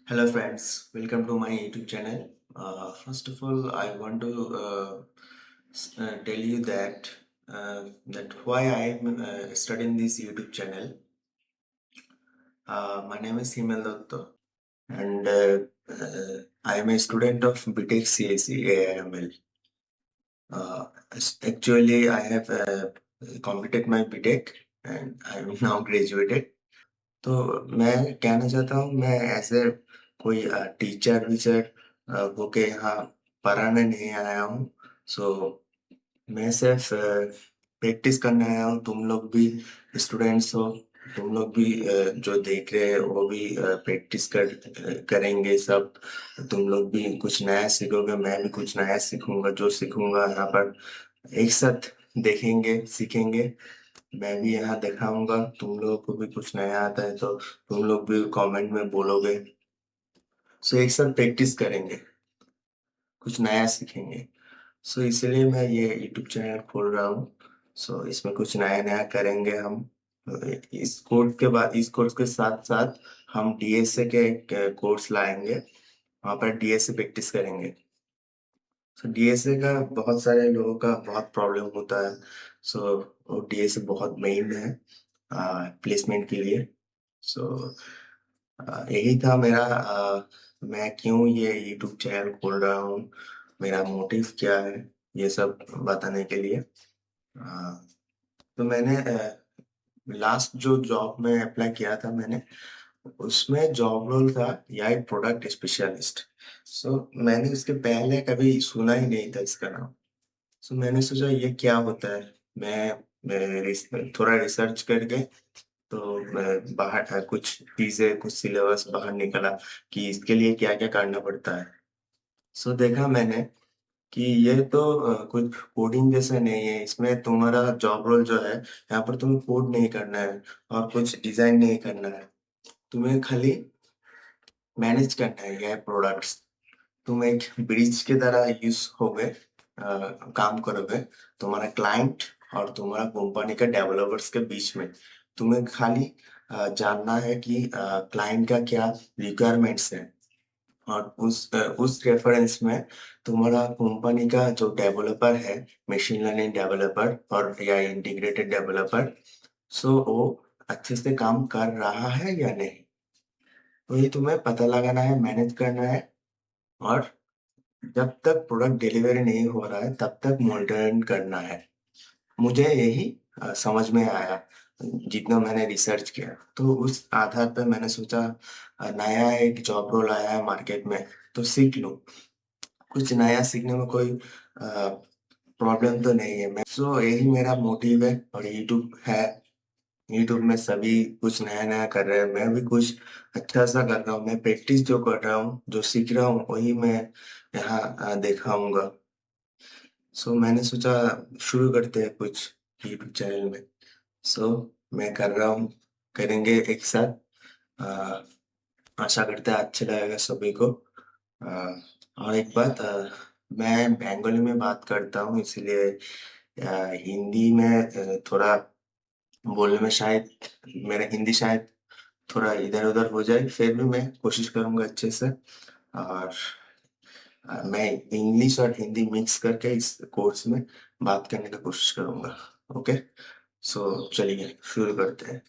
Hello friends, welcome to my YouTube channel. First of all, I want to tell you that why I am studying this YouTube channel. My name is Himal Dotto, and I am a student of BTech CSE AIML. Actually, I have completed my BTech and I am now graduated. तो मैं कहना चाहता हूँ मैं ऐसे कोई teacher वीचर होके यहाँ पढ़ाने नहीं आया हूँ। सो मैं सिर्फ प्रैक्टिस करने आया हूँ। तुम लोग भी स्टूडेंट्स हो, तुम लोग भी जो देख रहे हैं वो भी प्रैक्टिस करेंगे सब। तुम लोग भी कुछ नया सीखोगे, मैं भी कुछ नया सीखूंगा। जो सीखूंगा यहाँ पर एक साथ देखेंगे, सीखेंगे। मैं भी यहाँ दिखाऊंगा, तुम लोगों को भी कुछ नया आता है तो तुम लोग भी कमेंट में बोलोगे। सो एक साथ प्रैक्टिस करेंगे, कुछ नया सीखेंगे। सो इसलिए मैं ये यूट्यूब चैनल खोल रहा हूँ। सो इसमें कुछ नया नया करेंगे हम। इस कोर्स के साथ साथ हम डीएसए के कोर्स लाएंगे, वहाँ पर डीएसए प्रैक्टिस करेंगे। सो डीएसए का बहुत सारे लोगों का बहुत प्रॉब्लम होता है। सो वो डीएसए बहुत मेन है प्लेसमेंट के लिए। सो यही था मेरा मैं क्यों ये यूट्यूब चैनल खोल रहा हूँ, मेरा मोटिव क्या है, ये सब बताने के लिए। तो मैंने लास्ट जो जॉब में अप्लाई किया था मैंने, उसमें जॉब रोल था एआई प्रोडक्ट स्पेशलिस्ट। सो मैंने इसके पहले कभी सुना ही नहीं था इसका नाम। सो मैंने सोचा ये क्या होता है। मैं थोड़ा रिसर्च करके तो मैं बाहर कुछ चीजें, कुछ सिलेबस बाहर निकला कि इसके लिए क्या क्या करना पड़ता है। सो देखा मैंने कि ये तो कुछ कोडिंग जैसा नहीं है। इसमें तुम्हारा जॉब रोल जो है, यहाँ पर तुम्हें कोड नहीं करना है और कुछ डिजाइन नहीं करना है। तुम्हें खाली मैनेज करना है ये प्रोडक्ट्स। तुम एक ब्रिज की तरह यूज होगे, काम करोगे तुम्हारा क्लाइंट और तुम्हारा कंपनी का डेवलपर्स के बीच में। तुम्हें खाली जानना है कि क्लाइंट का क्या रिक्वायरमेंट्स है, और उस रेफरेंस में तुम्हारा कंपनी का जो डेवलपर है, मशीन लर्निंग डेवलपर और या इंटीग्रेटेड डेवलपर, सो वो अच्छे से काम कर रहा है या नहीं। तो ये तुम्हें पता लगाना है, मैनेज करना है। और जब तक प्रोडक्ट डिलीवरी नहीं हो रहा है तब तक मॉनिटरिंग करना है। मुझे यही समझ में आया जितना मैंने रिसर्च किया। तो उस आधार पर मैंने सोचा नया एक जॉब रोल आया है मार्केट में, तो सीख लूं। कुछ नया सीखने में कोई प्रॉब्लम तो नहीं है। मैं यही मेरा मोटिव है और यूट्यूब है। यूट्यूब में सभी कुछ नया नया कर रहे हैं, मैं भी कुछ अच्छा सा कर रहा हूँ। मैं प्रैक्टिस जो कर रहा हूँ, जो सीख रहा हूँ, वही मैं यहाँ दिखाऊंगा। मैंने सोचा शुरू करते हैं कुछ यूट्यूब चैनल में। सो मैं कर रहा हूँ, करेंगे एक साथ। अ, आशा करते हैं अच्छा लगेगा सभी को। और एक बात, मैं बंगाली में बात करता हूँ, इसलिए हिंदी में थोड़ा बोलने में शायद मेरा हिंदी शायद थोड़ा इधर उधर हो जाए, फिर भी मैं कोशिश करूंगा अच्छे से। और मैं इंग्लिश और हिंदी मिक्स करके इस कोर्स में बात करने की कोशिश करूंगा। ओके, चलिए शुरू करते हैं।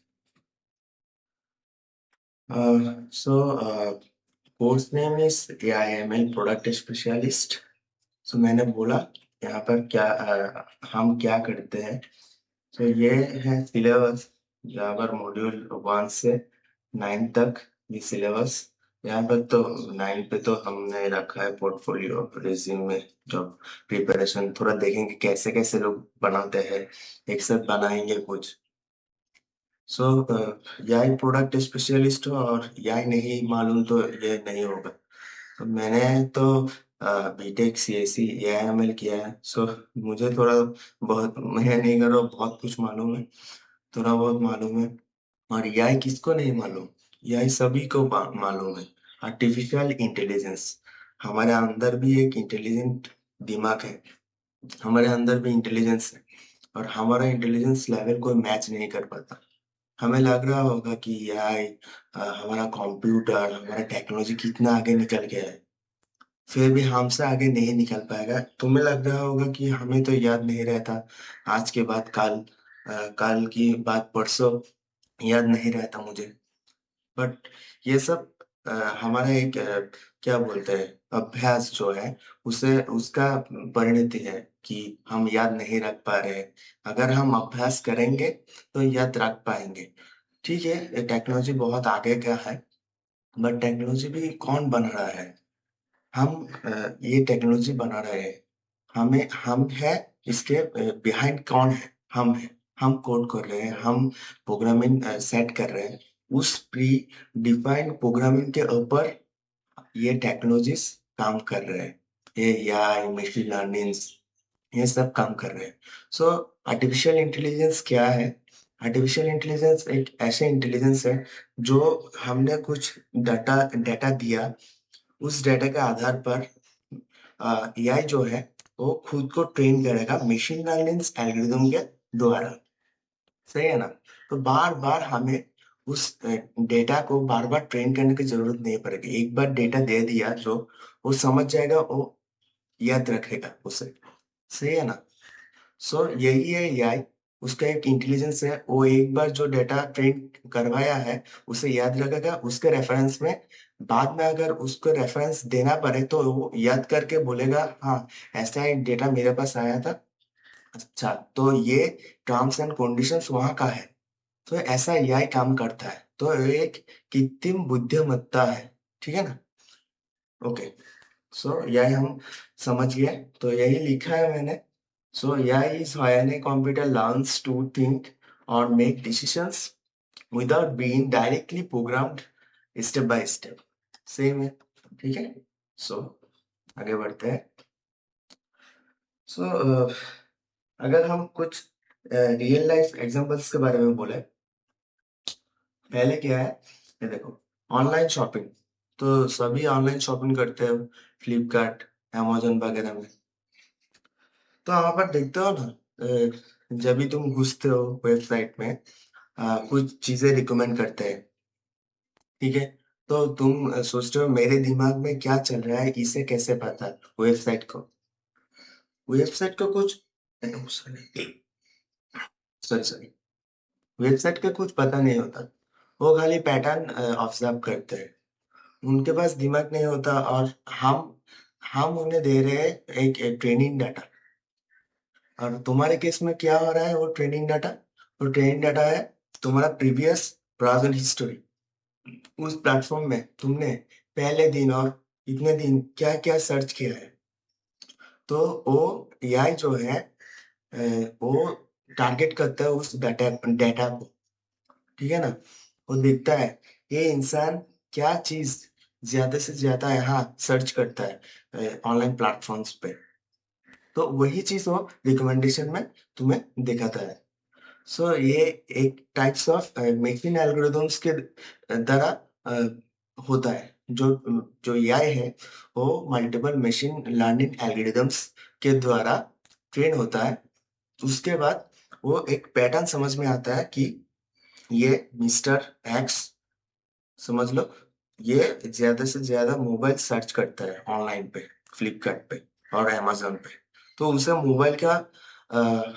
Course name is AIML product specialist. मैंने बोला यहाँ पर क्या हम क्या करते हैं। ये है सिलेबस, यहाँ पर मॉड्यूल 1 से 9 तक ये सिलेबस। यहाँ पर तो 9 पे तो हमने रखा है पोर्टफोलियो रिज्यूमे जॉब प्रिपरेशन। थोड़ा देखेंगे कैसे कैसे लोग बनाते हैं, एक साथ बनाएंगे कुछ। सो यही प्रोडक्ट स्पेशलिस्ट हो और यही नहीं मालूम तो ये नहीं होगा। तो मैंने तो बीटेक सीएससी एआईएमएल किया है। मुझे थोड़ा बहुत, मैं नहीं कर रहा हूँ, बहुत कुछ मालूम है, थोड़ा बहुत मालूम है। और यही किसको नहीं मालूम, यही सभी को मालूम है। आर्टिफिशियल इंटेलिजेंस, हमारे अंदर भी एक इंटेलिजेंट दिमाग है, हमारे अंदर भी इंटेलिजेंस है। और हमारा इंटेलिजेंस लेवल कोई मैच नहीं कर पाता। हमें लग रहा होगा कि एआई, हमारा कंप्यूटर, हमारा टेक्नोलॉजी कितना आगे निकल गया है, फिर भी हमसे आगे नहीं निकल पाएगा। तुम्हें लग रहा होगा कि हमें तो याद नहीं रहता, आज के बाद कल, कल की बात परसों याद नहीं रहता मुझे। बट ये सब अ, हमारा एक क्या बोलते हैं, अभ्यास जो है, उसे उसका परिणति है कि हम याद नहीं रख पा रहे। अगर हम अभ्यास करेंगे तो याद रख पाएंगे। ठीक है, टेक्नोलॉजी बहुत आगे का है, बट टेक्नोलॉजी भी कौन बना रहा है? हम ये टेक्नोलॉजी बना रहे हैं। हम है, इसके बिहाइंड कौन है? हम है। हम कोड कर रहे हैं, हम प्रोग्रामिंग सेट कर रहे हैं। उस प्री डिफाइंड प्रोग्रामिंग के ऊपर ये टेक्नोलॉजीज काम कर रहे हैं। ये एआई, मशीन लर्निंग, ये सब काम कर रहे हैं। सो आर्टिफिशियल इंटेलिजेंस क्या है? आर्टिफिशियल इंटेलिजेंस एक ऐसे इंटेलिजेंस है जो हमने कुछ डाटा डाटा दिया, उस डाटा के आधार पर एआई जो है वो खुद को ट्रेन करेगा मशीन लर्निंग एल्गोरिदम के द्वारा। सही है ना? तो बार बार हमें उस डेटा को बार बार ट्रेन करने की जरूरत नहीं पड़ेगी। एक बार डेटा दे दिया जो, वो समझ जाएगा, वो याद रखेगा उसे। सही है ना? सो यही है एआई। उसका एक इंटेलिजेंस है, वो एक बार जो डेटा ट्रेन करवाया है उसे याद रखेगा, उसके रेफरेंस में बाद में अगर उसको रेफरेंस देना पड़े तो वो याद करके बोलेगा, हाँ, ऐसा एक डेटा मेरे पास आया था। अच्छा, तो ये टर्म्स एंड कंडीशंस वहां का है। तो ऐसा एआई काम करता है, तो ये एक कृत्रिम बुद्धिमत्ता है। ठीक है ना? ओके। सो एआई हम समझ गए, तो यही लिखा है मैंने। So AI is when a computer learns to think or make decisions without being directly programmed step by step. Same है। ठीक है। सो आगे बढ़ते हैं। सो अगर हम कुछ रियल लाइफ एग्जांपल्स के बारे में बोले, पहले क्या है, ये देखो, ऑनलाइन शॉपिंग। तो सभी ऑनलाइन शॉपिंग करते हो, फ्लिपकार्ट, amazon वगैरह में। तो वहां पर देखते हो ना, जब भी तुम घुसते हो वेबसाइट में, कुछ चीजें रिकमेंड करते हैं। ठीक है, तो तुम सोचते हो मेरे दिमाग में क्या चल रहा है, इसे कैसे पता? वेबसाइट को कुछ, सॉरी सॉरी सॉरी, वेबसाइट का कुछ पता नहीं होता। वो खाली पैटर्न ऑब्जर्व करते हैं। उनके पास दिमाग नहीं होता, और हम उन्हें दे रहे हैं एक ट्रेनिंग डाटा। और तुम्हारे केस में क्या हो रहा है? वो ट्रेनिंग डाटा, वो ट्रेनिंग डाटा है तुम्हारा प्रीवियस ब्राउजर हिस्ट्री। उस प्लेटफॉर्म में तुमने पहले दिन और इतने दिन क्या क्या सर्च किया है। तो वो एआई जो है, अ, वो टारगेट करता है उस डाटा डाटा को। ठीक है ना? वो देखता है ये इंसान क्या चीज ज्यादा से ज्यादा यहाँ सर्च करता है ऑनलाइन प्लेटफॉर्म्स पे। तो वही चीज वो रिकमेंडेशन में तुम्हें दिखाता है। सो ये एक टाइप्स ऑफ मेकिंग एल्गोरिदम्स के द्वारा होता है। जो जो एआई है वो मल्टीपल मशीन लर्निंग एल्गोरिदम्स के द्वारा ट्रेन होता है। उसके बाद वो एक पैटर्न समझ में आता है कि ये मिस्टर एक्स, समझ लो, ये ज्यादा से ज्यादा मोबाइल सर्च करता है ऑनलाइन पे, फ्लिपकार्ट पे और अमेजोन पे। तो उसे मोबाइल का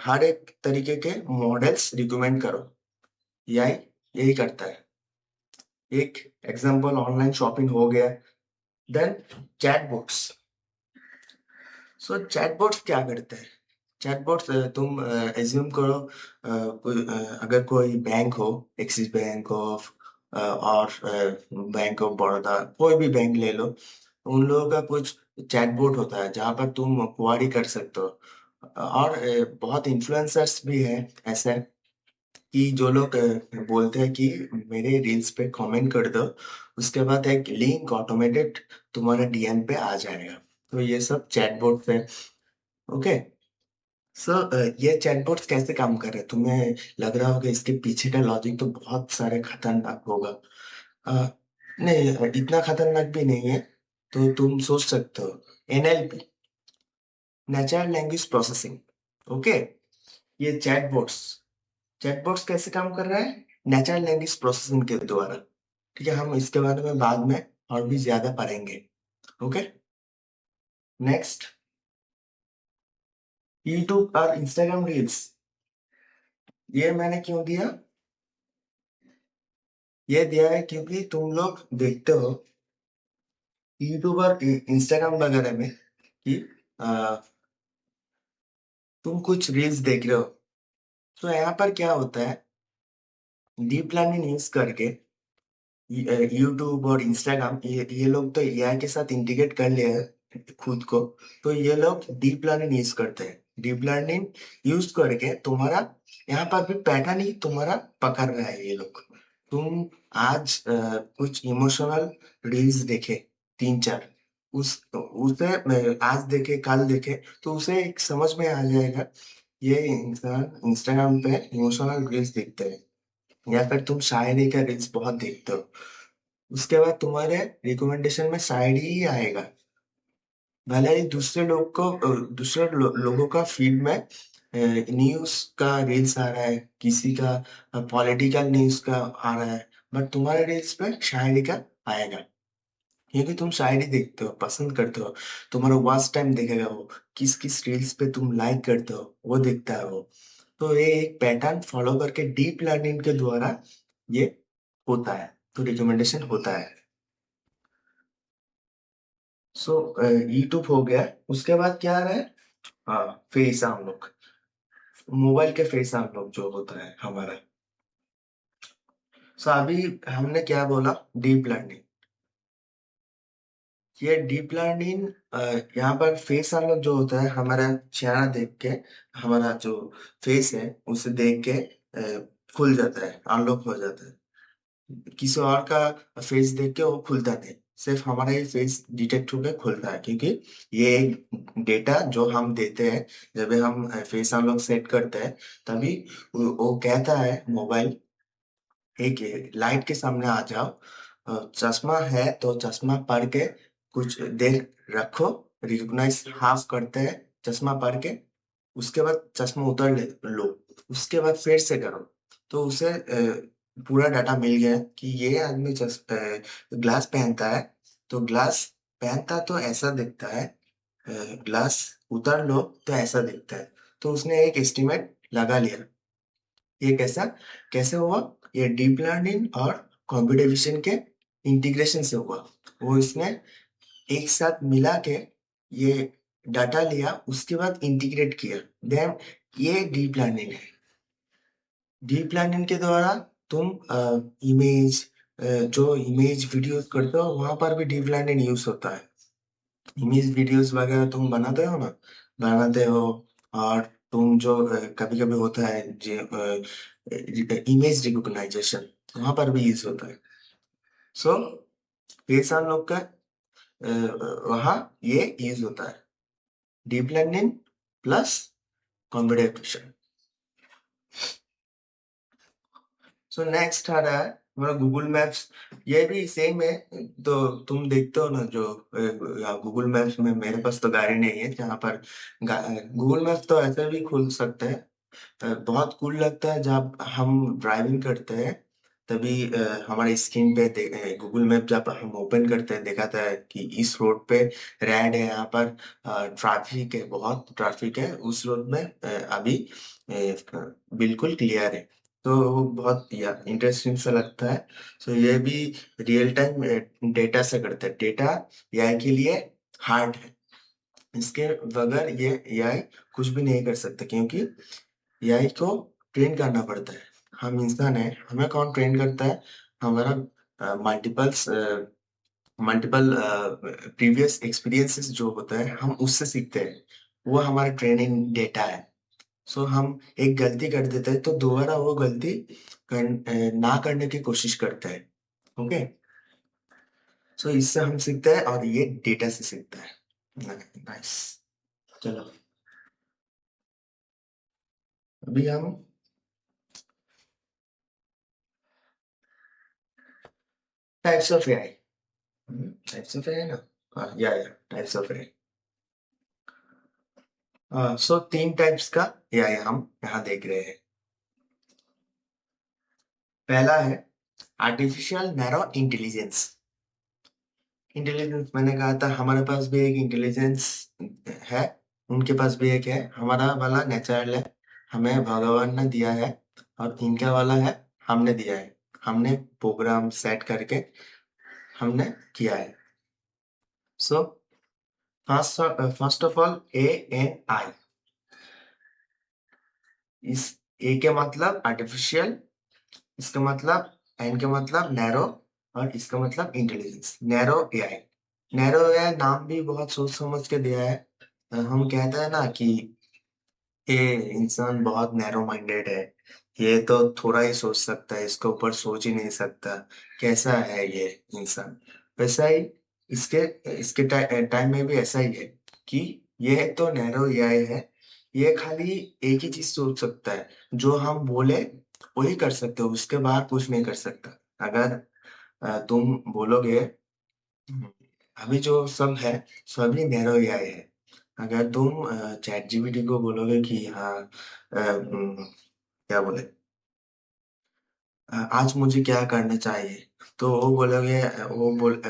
हर एक तरीके के मॉडल्स रिकमेंड करो। यही यही करता है। एक एग्जांपल ऑनलाइन शॉपिंग हो गया। Then chatbots. सो चैटबॉट्स क्या करते हैं? चैटबॉट्स, तुम एज्यूम करो, अगर कोई बैंक हो, एक्सिस बैंक ऑफ, और बैंक ऑफ बड़ौदा, कोई भी बैंक ले लो, उन लोगों का कुछ चैटबॉट होता है जहाँ पर तुम क्वारी कर सकते हो। और बहुत इन्फ्लुएंसर्स भी है ऐसे, कि जो लोग बोलते हैं कि मेरे रील्स पे कमेंट कर दो, उसके बाद एक लिंक ऑटोमेटेड तुम्हारे डीएम पे आ जाएगा। तो ये सब चैटबॉट है। ओके। सो ये चैटबॉट्स कैसे काम कर रहे हैं? तुम्हें लग रहा होगा इसके पीछे का लॉजिक तो बहुत सारे खतरनाक होगा। अ, नहीं, इतना खतरनाक भी नहीं है। तो तुम सोच सकते हो, NLP, natural language processing. Okay. ये चैटबॉट्स, चैटबॉट्स कैसे काम कर रहा है? नेचुरल लैंग्वेज प्रोसेसिंग के द्वारा। ठीक है, हम इसके बारे में बाद में और भी ज्यादा पढ़ेंगे। ओके, नेक्स्ट, यूट्यूब और इंस्टाग्राम रील्स। ये मैंने क्यों दिया? ये दिया है क्योंकि तुम लोग देखते हो यूट्यूब और इंस्टाग्राम वगैरह में कि आ, तुम कुछ रील्स देख रहे हो, तो यहाँ पर क्या होता है, डीप लर्निंग यूज करके यूट्यूब और इंस्टाग्राम, ये लोग तो एआई के साथ इंटीग्रेट कर लिया है खुद को। तो ये लोग डीप लर्निंग यूज करते हैं। डीप लर्निंग यूज करके तुम्हारा यहाँ पर भी पैटर्न ही तुम्हारा पकड़ रहा है ये लोग। तुम आज कुछ इमोशनल रील्स देखे, तीन चार, उसे आज देखे कल देखे, तो उसे एक समझ में आ जाएगा ये इंसान इंस्टाग्राम पे इमोशनल रील्स देखते हैं, या फिर तुम शायरी का रील्स बहुत देखते हो, उसके बाद तुम्हारे रिकमेंडेशन में शायरी ही आएगा। भले ही दूसरे लोग को लोगों का फीड में न्यूज का रील्स आ रहा है, किसी का पॉलिटिकल न्यूज का आ रहा है, बट तुम्हारे रील्स पे शायरी का आएगा, क्योंकि तुम शायरी देखते हो, पसंद करते हो। तुम्हारा वॉच टाइम देखेगा वो, किस किस रील्स पे तुम लाइक करते हो वो देखता है वो। तो ये एक पैटर्न फॉलो करके डीप लर्निंग के द्वारा ये होता है, तो रिकमेंडेशन होता है। सो यूट्यूब हो गया, उसके बाद क्या आ रहा है? हाँ, फेस अनलॉक, मोबाइल के फेस अनलॉक जो होता है हमारा। सो अभी हमने क्या बोला, डीप लर्निंग। ये डीप लर्निंग, यहाँ पर फेस अनलॉक जो होता है, हमारा चेहरा देख के, हमारा जो फेस है उसे देख के खुल जाता है, अनलॉक हो जाता है। किसी और का फेस देख के वो खुलता नहीं, सिर्फ हमारा ही फेस डिटेक्ट होकर खुलता है, क्योंकि ये एक डेटा जो हम देते हैं, जब हम फेस अनलॉक सेट करते हैं, तभी वो कहता है मोबाइल, एक लाइट के सामने आ जाओ, चश्मा है तो चश्मा पढ़ के कुछ देर रखो, रिकॉग्नाइज हाफ करते हैं चश्मा पढ़ के, उसके बाद चश्मा उतार लो, उसके बाद फिर से करो, तो उसे पूरा डाटा मिल गया कि ये आदमी ग्लास पहनता है, तो ग्लास पहनता तो ऐसा दिखता है, ग्लास उतार लो तो ऐसा दिखता है। तो उसने एक एस्टिमेट लगा लिया। ये कैसा, कैसे हुआ? ये डीप लर्निंग और कंप्यूटर विजन के इंटीग्रेशन से हुआ। वो इसने एक साथ मिला के ये डाटा लिया, उसके बाद इंटीग्रेट किया, देन ये डीप लर्निंग है। डीप लर्निंग के द्वारा तुम इमेज, जो इमेज वीडियोस करते हो वहां पर भी डीप लर्निंग यूज होता है। इमेज वीडियोस वगैरह तुम बनाते हो ना, बनाते हो, और तुम जो कभी कभी होता है जो इमेज रिकॉग्नाइजेशन, वहां पर भी यूज होता है। सो फेस अनलॉक का वहाँ ये यूज होता है, deep learning plus computer vision. So next आ रहा है हमारा गूगल मैप्स। ये भी सेम है। तो तुम देखते हो ना, जो गूगल मैप्स में, मेरे पास तो गाड़ी नहीं है जहाँ पर गूगल मैप्स तो ऐसे भी खुल सकते हैं। बहुत कूल लगता है जब हम ड्राइविंग करते हैं, तभी हमारे स्क्रीन पे गूगल मैप जब हम ओपन करते हैं दिखाता है कि इस रोड पे रेड है, यहाँ पर ट्रैफिक है, बहुत ट्रैफिक है, उस रोड में अभी बिल्कुल क्लियर है। तो वो बहुत इंटरेस्टिंग सा लगता है। सो ये भी रियल टाइम डेटा से करते हैं। डेटा एआई के लिए हार्ड है, इसके बगैर ये एआई कुछ भी नहीं कर सकता, क्योंकि एआई को ट्रेन करना पड़ता है। हम इंसान है, हमें कौन ट्रेन करता है? हमारा मल्टीपल्स मल्टीपल प्रीवियस एक्सपीरियंसेस जो होता है, हम उससे सीखते हैं, वो हमारा ट्रेनिंग डेटा है। सो हम एक गलती कर देते हैं तो दोबारा वो गलती ना करने की कोशिश करते हैं। ओके, सो इससे हम सीखते हैं और ये डेटा से सीखता है। नाइस। चलो, अभी हम types of AI, types of AI ना, हाँ, या टाइप्स ऑफ एआई। सो तीन टाइप्स का एआई हम यहाँ देख रहे हैं। पहला है आर्टिफिशियल नैरो इंटेलिजेंस। इंटेलिजेंस मैंने कहा था हमारे पास भी एक इंटेलिजेंस है, उनके पास भी एक है। हमारा वाला नेचुरल है, हमें भगवान ने दिया है, और इनका वाला है हमने दिया है। हमने प्रोग्राम सेट करके हमने किया है। So first of all A N I. इस ए के मतलब आर्टिफिशियल, इसका मतलब एन का मतलब नैरो, और इसका मतलब intelligence, narrow AI. Narrow AI नाम भी बहुत सोच समझ के दिया है। हम कहते हैं ना कि ये इंसान बहुत नैरो माइंडेड है, ये तो थोड़ा ही सोच सकता है, इसके ऊपर सोच ही नहीं सकता, कैसा है ये इंसान। वैसा ही इसके इसके टाइम में भी ऐसा ही है कि ये तो नैरो एआई है, ये खाली एक ही चीज सोच सकता है, जो हम बोले वही कर सकते हो, उसके बाहर कुछ नहीं कर सकता। अगर तुम बोलोगे अभी जो सब है सभी नैरो एआई है। अगर तुम चैट जीपीटी को बोलोगे कि हाँ क्या बोले, आज मुझे क्या करना चाहिए, तो वो बोलोगे,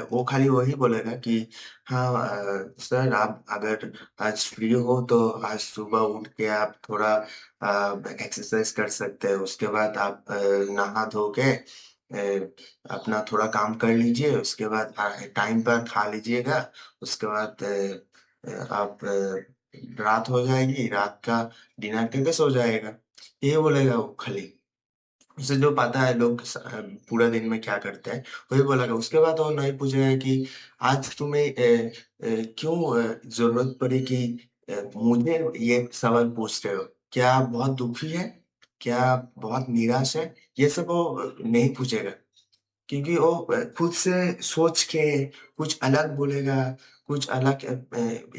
वो खाली वही बोलेगा कि हाँ सर, आप अगर आज फ्री हो तो आज सुबह उठ के आप थोड़ा एक्सरसाइज कर सकते हैं, उसके बाद आप नहा धो के अपना थोड़ा काम कर लीजिए, उसके बाद टाइम पर खा लीजिएगा, उसके बाद आप रात हो जाएगी, रात का डिनर करके सो जाएगा। ये बोलेगा वो खाली, उसे जो पता है लोग पूरा दिन में क्या करते हैं वही बोलेगा। उसके बाद वो नहीं पूछेगा कि आज तुम्हें क्यों जरूरत पड़ी कि मुझे ये सवाल पूछ रहे हो, क्या आप बहुत दुखी है, क्या आप बहुत निराश है, ये सब वो नहीं पूछेगा। क्योंकि वो खुद से सोच के कुछ अलग बोलेगा, कुछ अलग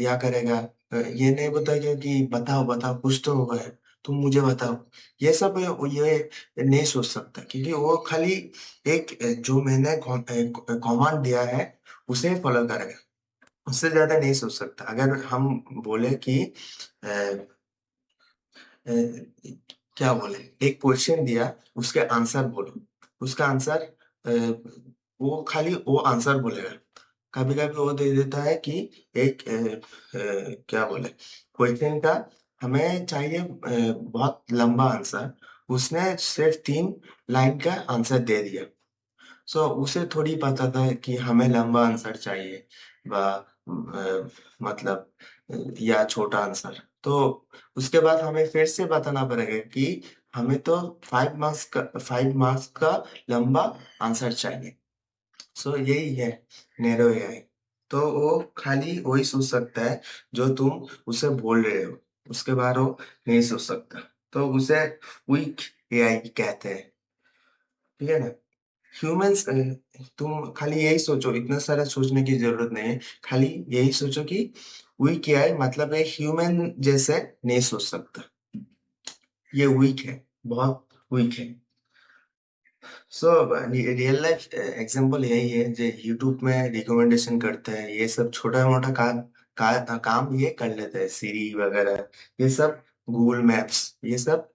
या करेगा। ये नहीं बताएगा कि बताओ बताओ कुछ तो होगा, तुम मुझे बताओ। ये सब ये नहीं सोच सकता, क्योंकि वो खाली एक जो मैंने कमांड दिया है उसे फॉलो करेगा, उससे ज्यादा नहीं सोच सकता। अगर हम बोले कि अ, क्या बोले, एक क्वेश्चन दिया, उसके आंसर बोलो, उसका आंसर वो खाली वो आंसर बोलेगा। कभी कभी वो दे देता है कि एक क्या बोले, क्वेश्चन का हमें चाहिए बहुत लंबा आंसर, उसने सिर्फ 3 लाइन का आंसर दे दिया। सो उसे थोड़ी पता था कि हमें लंबा आंसर चाहिए, व मतलब या छोटा आंसर। तो उसके बाद हमें फिर से बताना पड़ेगा कि हमें तो 5 मार्क्स का लंबा आंसर चाहिए। सो यही है नैरो एआई। तो वो खाली वही सोच सकता है जो तुम उसे बोल रहे हो, उसके बाहर वो नहीं सोच सकता। तो उसे वीक एआई कहते हैं, ठीक है ना। ह्यूमंस, तुम खाली यही सोचो, इतना सारा सोचने की जरूरत नहीं है। खाली यही सोचो कि वीक क्या है, मतलब है ह्यूमन जैसे नहीं सोच सकता, ये वीक है, बहुत वीक है। सो रियल लाइफ एग्जांपल यही है जो यूट्यूब में रिकमेंडेशन करते हैं, ये सब छोटा मोटा काम ये कर लेते हैं, सीरी वगैरह, ये सब गूगल मैप्स, ये सब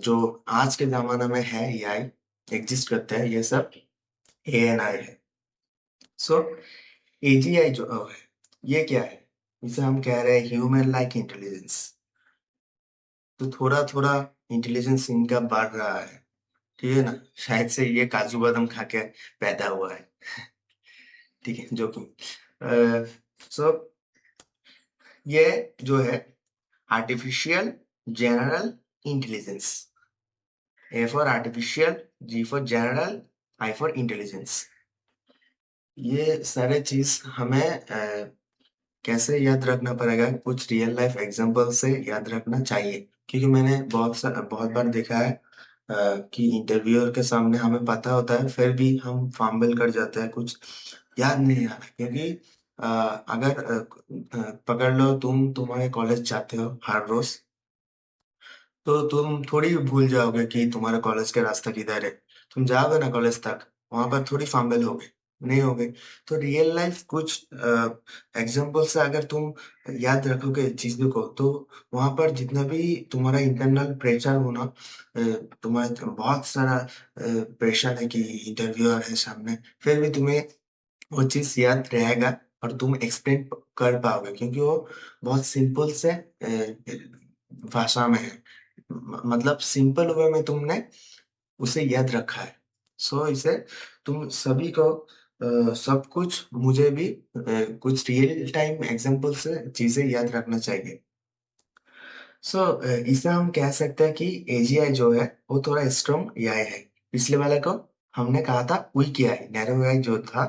जो आज के जमाना में है एआई एग्जिस्ट करते हैं, ये सब एएनआई है। सो एजीआई जो है ये क्या है, इसे हम कह रहे हैं ह्यूमन लाइक इंटेलिजेंस। तो थोड़ा थोड़ा इंटेलिजेंस इनका बढ़ रहा है, ठीक है ना। शायद से ये काजू बादाम खा के पैदा हुआ है, ठीक है, जो कि सो ये जो है artificial general intelligence. A for artificial, G for general, I for intelligence. ये सारे चीज हमें कैसे याद रखना पड़ेगा, कुछ रियल लाइफ एग्जांपल से याद रखना चाहिए। क्योंकि मैंने बहुत बार देखा है कि इंटरव्यूअर के सामने हमें पता होता है, फिर भी हम फंबल कर जाते हैं, कुछ याद नहीं आता। क्योंकि अगर पकड़ लो, तुम्हारे कॉलेज जाते हो हर रोज, तो तुम थोड़ी भूल जाओगे कि तुम्हारे कॉलेज का रास्ता किधर है। तुम जाओगे ना कॉलेज तक, वहां पर थोड़ी फंबल होगे, नहीं हो गई। तो रियल लाइफ कुछ एग्जांपल से अगर तुम याद रखोगे चीजों को, तो वहां पर जितना भी तुम्हारा इंटरनल प्रेशर हो ना, तुम्हारा बहुत सारा प्रेशर है कि इंटरव्यूअर है सामने, फिर भी तुम्हें वो चीज याद रहेगा और तुम एक्सप्लेन कर पाओगे, क्योंकि वो बहुत सिंपल से भाषा में है। मतलब सिंपल वे में तुमने उसे याद रखा है। सो इसे तुम सभी को सब कुछ, मुझे भी कुछ रियल टाइम एग्जांपल से चीजें याद रखना चाहिए। सो इसे हम कह सकते हैं कि एजीआई जो है वो थोड़ा स्ट्रॉन्ग एआई है। पिछले वाले को हमने कहा था वीक एआई, नैरो एआई जो था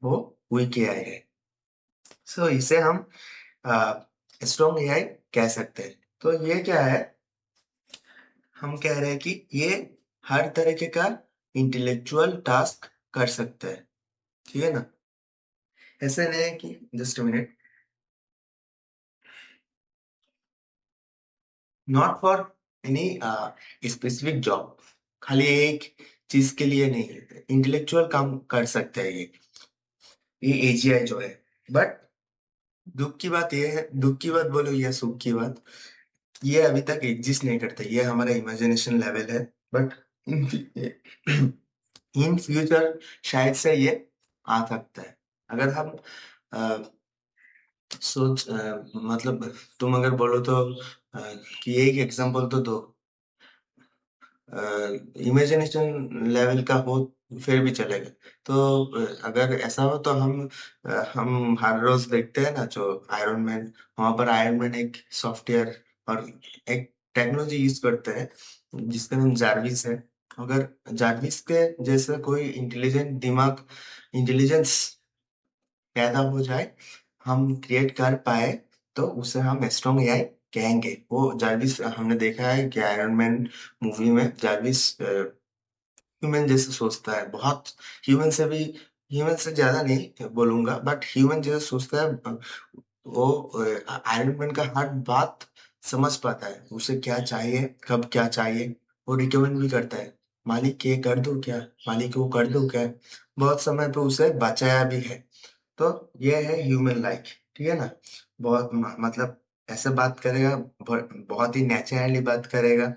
वो वीक एआई है। सो इसे हम स्ट्रॉन्ग एआई कह सकते हैं। तो ये क्या है, हम कह रहे हैं कि ये हर तरीके का इंटेलेक्चुअल टास्क कर सकते हैं। ठीक है ना? ऐसे नहीं है कि just minute, not for any specific job, खाली एक चीज के लिए नहीं है, इंटेलेक्चुअल काम कर सकते हैं ये एजीआई जो है। बट दुख की बात ये है, दुख की बात बोलो या सुख की बात, ये अभी तक एग्जिस्ट नहीं करते, ये हमारा इमेजिनेशन लेवल है। बट इन इन फ्यूचर शायद से ये आ सकता है। अगर हम अ, मतलब तुम अगर बोलो तो कि एक एग्जांपल तो दो, इमेजिनेशन लेवल का हो फिर भी चलेगा। तो अगर ऐसा हो तो हम हर रोज देखते हैं ना जो आयरन मैन, वहां पर आयरन मैन एक सॉफ्टवेयर और एक टेक्नोलॉजी यूज करते हैं जिसका नाम जार्विस है। अगर जार्विस के जैसा कोई इंटेलिजेंट दिमाग, इंटेलिजेंस पैदा हो जाए, हम क्रिएट कर पाए, तो उसे हम स्ट्रॉन्ग एआई कहेंगे। वो जार्विस हमने देखा है कि आयरन मैन मूवी में जार्विस ह्यूमन जैसे सोचता है, बहुत ह्यूमन से भी, ह्यूमन से ज्यादा नहीं बोलूंगा, बट ह्यूमन जैसे सोचता है। वो आयरन मैन का हर बात समझ पाता है, उसे क्या चाहिए, कब क्या चाहिए। वो रिकमेंड भी करता है, मालिक ये कर दो क्या, मालिक वो कर दो क्या। बहुत समय पे उसे बचाया भी है। तो ये है ह्यूमन लाइक। ठीक है ना? बहुत मतलब ऐसे बात करेगा, बहुत ही नेचुरली बात करेगा।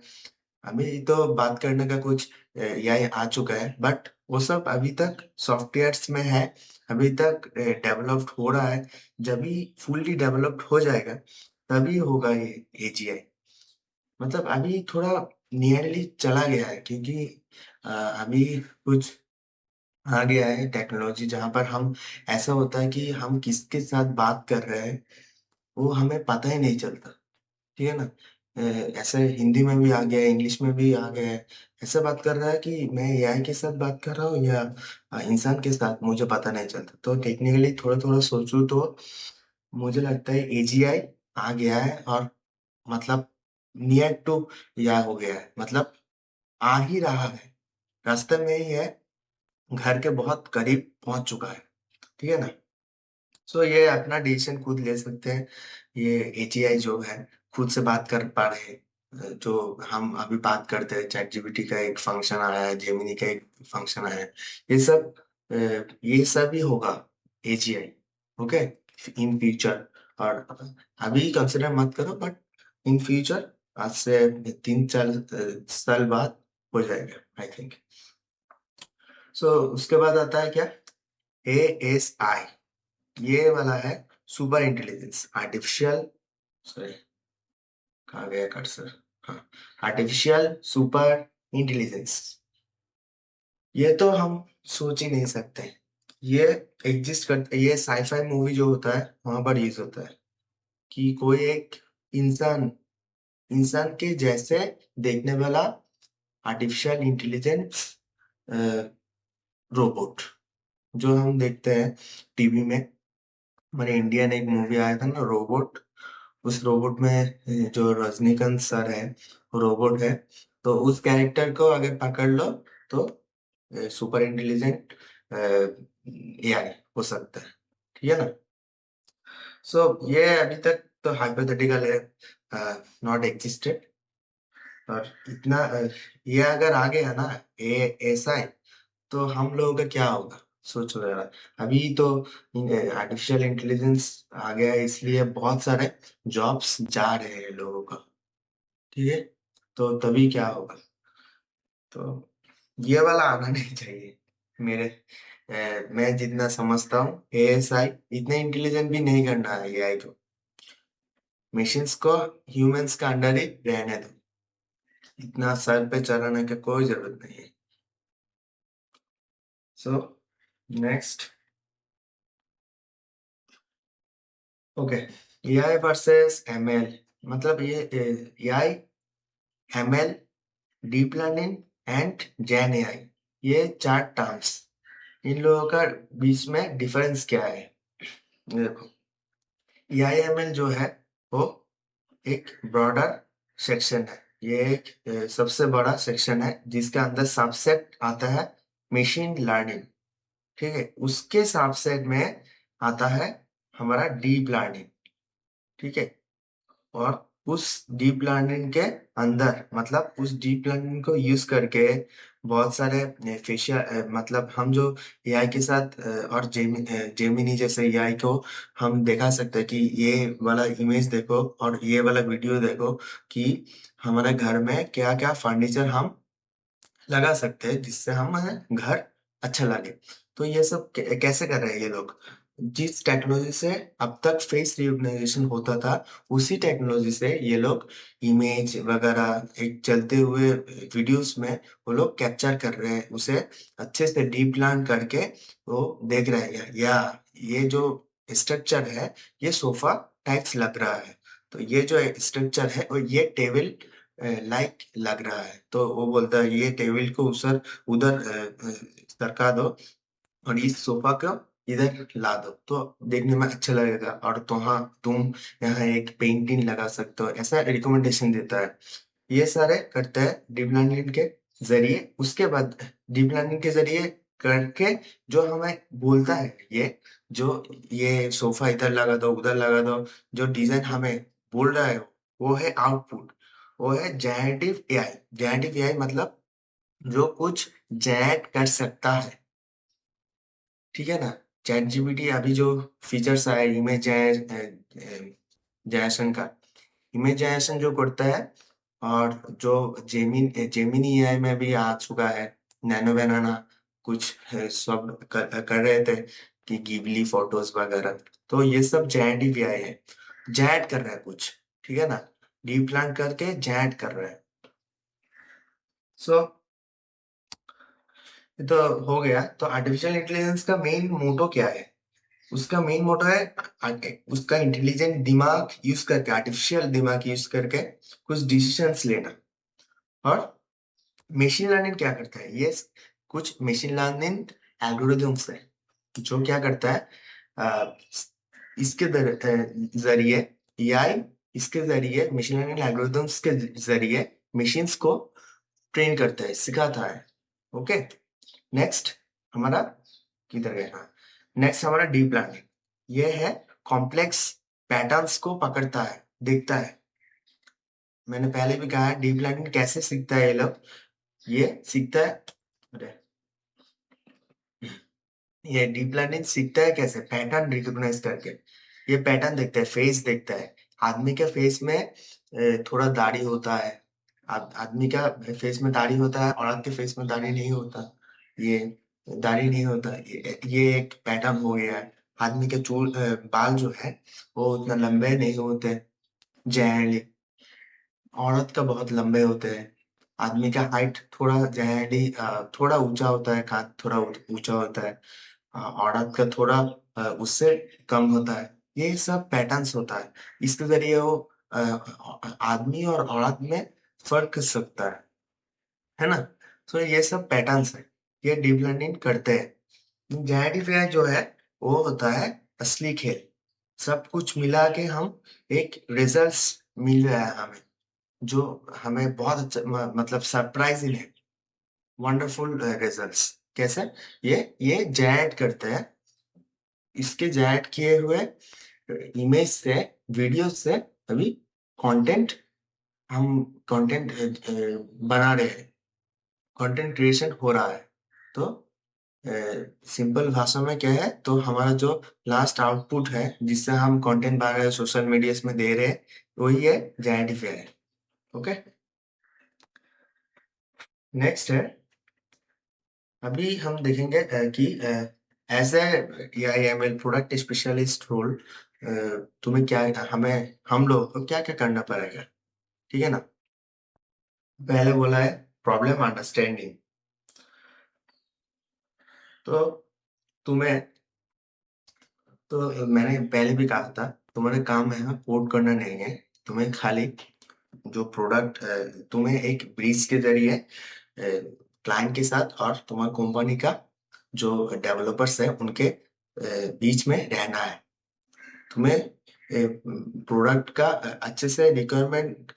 अभी तो बात करने का कुछ एआई आ चुका है, बट वो सब अभी तक सॉफ्टवेयर्स में है, अभी तक डेवलप्ड हो रहा है। जब भी फुल्ली डेवलप्ड हो जाएगा तभी होगा ये एजीआई। मतलब अभी थोड़ा नियरली चला गया है, क्योंकि अभी कुछ आ गया है टेक्नोलॉजी जहां पर हम, ऐसा होता है कि हम किसके साथ बात कर रहे हैं वो हमें पता ही नहीं चलता। ठीक है ना? ऐसे हिंदी में भी आ गया है, इंग्लिश में भी आ गया है। ऐसे बात कर रहा है कि मैं एआई के साथ बात कर रहा हूँ या इंसान के साथ, मुझे पता नहीं चलता। तो टेक्निकली थोड़ा थोड़ा सोचूं तो मुझे लगता है एजीआई आ गया है, और मतलब नियर टू या हो गया है, मतलब आ ही रहा है, रास्ते में ही है, घर के बहुत करीब पहुंच चुका है। ठीक है ना? सो ये अपना डिसीजन खुद ले सकते हैं। ये एजीआई जो है खुद से बात कर पा रहे हैं। जो हम अभी बात करते हैं, चैट जीपीटी का एक फंक्शन आया है, जेमिनी का एक फंक्शन आया है, ये सब ये सब ही होगा एजीआई। Okay, in future. और अभी कंसिडर मत करो, बट इन फ्यूचर, आज से 3-4 साल बाद हो जाएगा आई थिंक। सो उसके बाद आता है क्या, एएसआई। ये वाला है सुपर इंटेलिजेंस, आर्टिफिशियल, सॉरी कहाँ गया कर्सर, हाँ, आर्टिफिशियल सुपर इंटेलिजेंस। ये तो हम सोच ही नहीं सकते। ये एग्जिस्ट करता, ये साईफाई मूवी जो होता है वहां पर यूज होता है कि कोई एक इंसान, इंसान के जैसे देखने वाला आर्टिफिशियल इंटेलिजेंस रोबोट, जो हम देखते हैं टीवी में। हमारे इंडिया ने एक मूवी आया था ना, रोबोट। उस रोबोट में जो रजनीकांत सर है, रोबोट है। तो उस कैरेक्टर को अगर पकड़ लो तो सुपर इंटेलिजेंट एआई हो सकता है। ठीक है ना? सो ये अभी तक तो हाइपोथेटिकल है, नॉट एग्जिस्टेड। और इतना ये अगर आ गया ना, ए एसआई, तो हम लोगों का क्या होगा सोच वगैरह। अभी तो आर्टिफिशियल इंटेलिजेंस आ गया है, इसलिए बहुत सारे जॉब्स जा रहे हैं लोगों का। ठीक है, तो तभी क्या होगा, तो ये वाला आना नहीं चाहिए। मेरे मैं जितना समझता हूँ एएसआई इतने इंटेलिजेंट भी नहीं करना है एआई को। मशीन्स को ह्यूमंस का अंडर ही रहने दो, इतना सर पे चढ़ाने की कोई जरूरत नहीं है। So next, okay, AI versus ML, मतलब ये AI, ML, deep learning and gen AI, ये चार टर्म्स, इन लोगों का बीच में डिफरेंस क्या है। देखो, एआईएमएल जो है वो एक ब्रॉडर सेक्शन है। ये एक सबसे बड़ा सेक्शन है जिसके अंदर सबसेट आता है मशीन लर्निंग। ठीक है, उसके सबसेट में आता है हमारा डीप लर्निंग। ठीक है, और उस डीप लर्निंग के अंदर, मतलब उस डीप लर्निंग को यूज करके बहुत सारे फेशियल, मतलब हम जो एआई के साथ और जेमिनी जैसे एआई को हम दिखा सकते हैं कि ये वाला इमेज देखो और ये वाला वीडियो देखो, कि हमारे घर में क्या क्या फर्नीचर हम लगा सकते हैं जिससे हमारे घर अच्छा लगे। तो ये सब कैसे कर रहे हैं ये लोग, जिस टेक्नोलॉजी से अब तक फेस रिकॉग्निशन होता था, उसी टेक्नोलॉजी से ये लोग इमेज वगैरह एक चलते हुए वीडियोस में वो लोग कैप्चर कर रहे हैं, उसे अच्छे से डीप लर्न करके वो देख रहे हैं। या ये जो स्ट्रक्चर है, ये सोफा टाइप्स लग रहा है, तो ये जो स्ट्रक्चर है और ये टेबल लाइक लग रहा है, तो वो बोलता है ये टेबल को उधर उधर सरका दो और इस सोफा को इधर ला दो, तो देखने में अच्छा लगेगा, और तो हाँ तुम यहाँ एक पेंटिंग लगा सकते हो, ऐसा रिकमेंडेशन देता है। ये सारे करते हैं डीप लर्निंग के जरिए। उसके बाद डीप लर्निंग के जरिए करके जो हमें बोलता है, जो ये सोफा इधर लगा दो उधर लगा दो, जो डिजाइन हमें बोल रहा है, वो है आउटपुट, वो है जनरेटिव एआई। जनरेटिव एआई मतलब जो कुछ जनरेट कर सकता है। ठीक है ना, चैट जीपीटी अभी जो फीचर्स आए इमेज जनरेशन का, इमेज जनरेशन जो करता है, और जो जेमिनी एआई में भी आ चुका है, नैनो बनाना कुछ सब कर रहे थे कि गिबली फोटोज वगैरह, तो ये सब जनरेटिव एआई है, जनरेट कर रहा है कुछ। ठीक है ना, डीप लर्न करके जनरेट कर रहा है। सो ये तो हो गया, तो आर्टिफिशियल इंटेलिजेंस का मेन मोटो क्या है। उसका मेन मोटो है उसका इंटेलिजेंट दिमाग यूज करके, आर्टिफिशियल दिमाग यूज करके कुछ डिसीजंस लेना। और मशीन लर्निंग क्या करता है, ये कुछ मशीन लर्निंग एल्गोरिदम्स है जो क्या करता है, अ, इसके जरिए एआई, इसके जरिए मशीन लर्निंग एल्गोरिदम्स के जरिए मशीन्स को ट्रेन करता है, सिखाता है। ओके, नेक्स्ट हमारा किधर गया, नेक्स्ट हमारा डीप लर्निंग, ये है कॉम्प्लेक्स पैटर्न्स को पकड़ता है, देखता है। मैंने पहले भी कहा है डीप लर्निंग कैसे सीखता है, ये लोग ये सीखता है, अरे ये डीप लर्निंग सीखता है कैसे, पैटर्न रिकॉग्नाइज करके। ये पैटर्न देखता है, फेस देखता है। आदमी के फेस में थोड़ा दाढ़ी होता है, आदमी का फेस में दाढ़ी होता है, औरत के फेस में दाढ़ी नहीं होता, ये दाढ़ी नहीं होता, ये एक पैटर्न हो गया है। आदमी के बाल जो है वो उतना लंबे नहीं होते जनरली, औरत का बहुत लंबे होते हैं। आदमी का हाइट थोड़ा जनरली थोड़ा ऊंचा होता है, कान थोड़ा ऊंचा होता है, औरत का थोड़ा उससे कम होता है। ये सब पैटर्न्स होता है, इसके जरिए वो आदमी और औरत में फर्क कर सकता है ना। तो ये सब पैटर्न्स है, ये डीप लर्निंग करते हैं। जेनेटिव एआई जो है वो होता है असली खेल, सब कुछ मिला के हम एक रिजल्ट्स मिल रहा है हमें, जो हमें बहुत अच्छा मतलब सरप्राइजिंग है, वंडरफुल रिजल्ट्स। कैसे, ये जनरेट करते हैं, इसके जनरेट किए हुए इमेज से, वीडियो से अभी कंटेंट, हम कंटेंट बना रहे हैं, कंटेंट क्रिएशन हो रहा है। तो सिंपल भाषा में क्या है, तो हमारा जो लास्ट आउटपुट है जिससे हम कंटेंट बना रहे हैं, सोशल मीडिया में दे रहे हैं, वही है जेनेटिफायर। ओके, नेक्स्ट है, अभी हम देखेंगे कि as A I M L product specialist role तुम्हें क्या, हमें हम लोग को क्या क्या करना पड़ेगा, ठीक है ना। पहले बोला है प्रॉब्लम अंडरस्टैंडिंग। तो तुम्हें, तो मैंने पहले भी कहा था, तुम्हारे काम है कोड करना नहीं है, तुम्हें खाली जो प्रोडक्ट, तुम्हें एक ब्रीज के जरिए क्लाइंट के साथ और तुम्हारी कंपनी का जो डेवलपर्स है उनके बीच में रहना है। तुम्हें प्रोडक्ट का अच्छे से रिक्वायरमेंट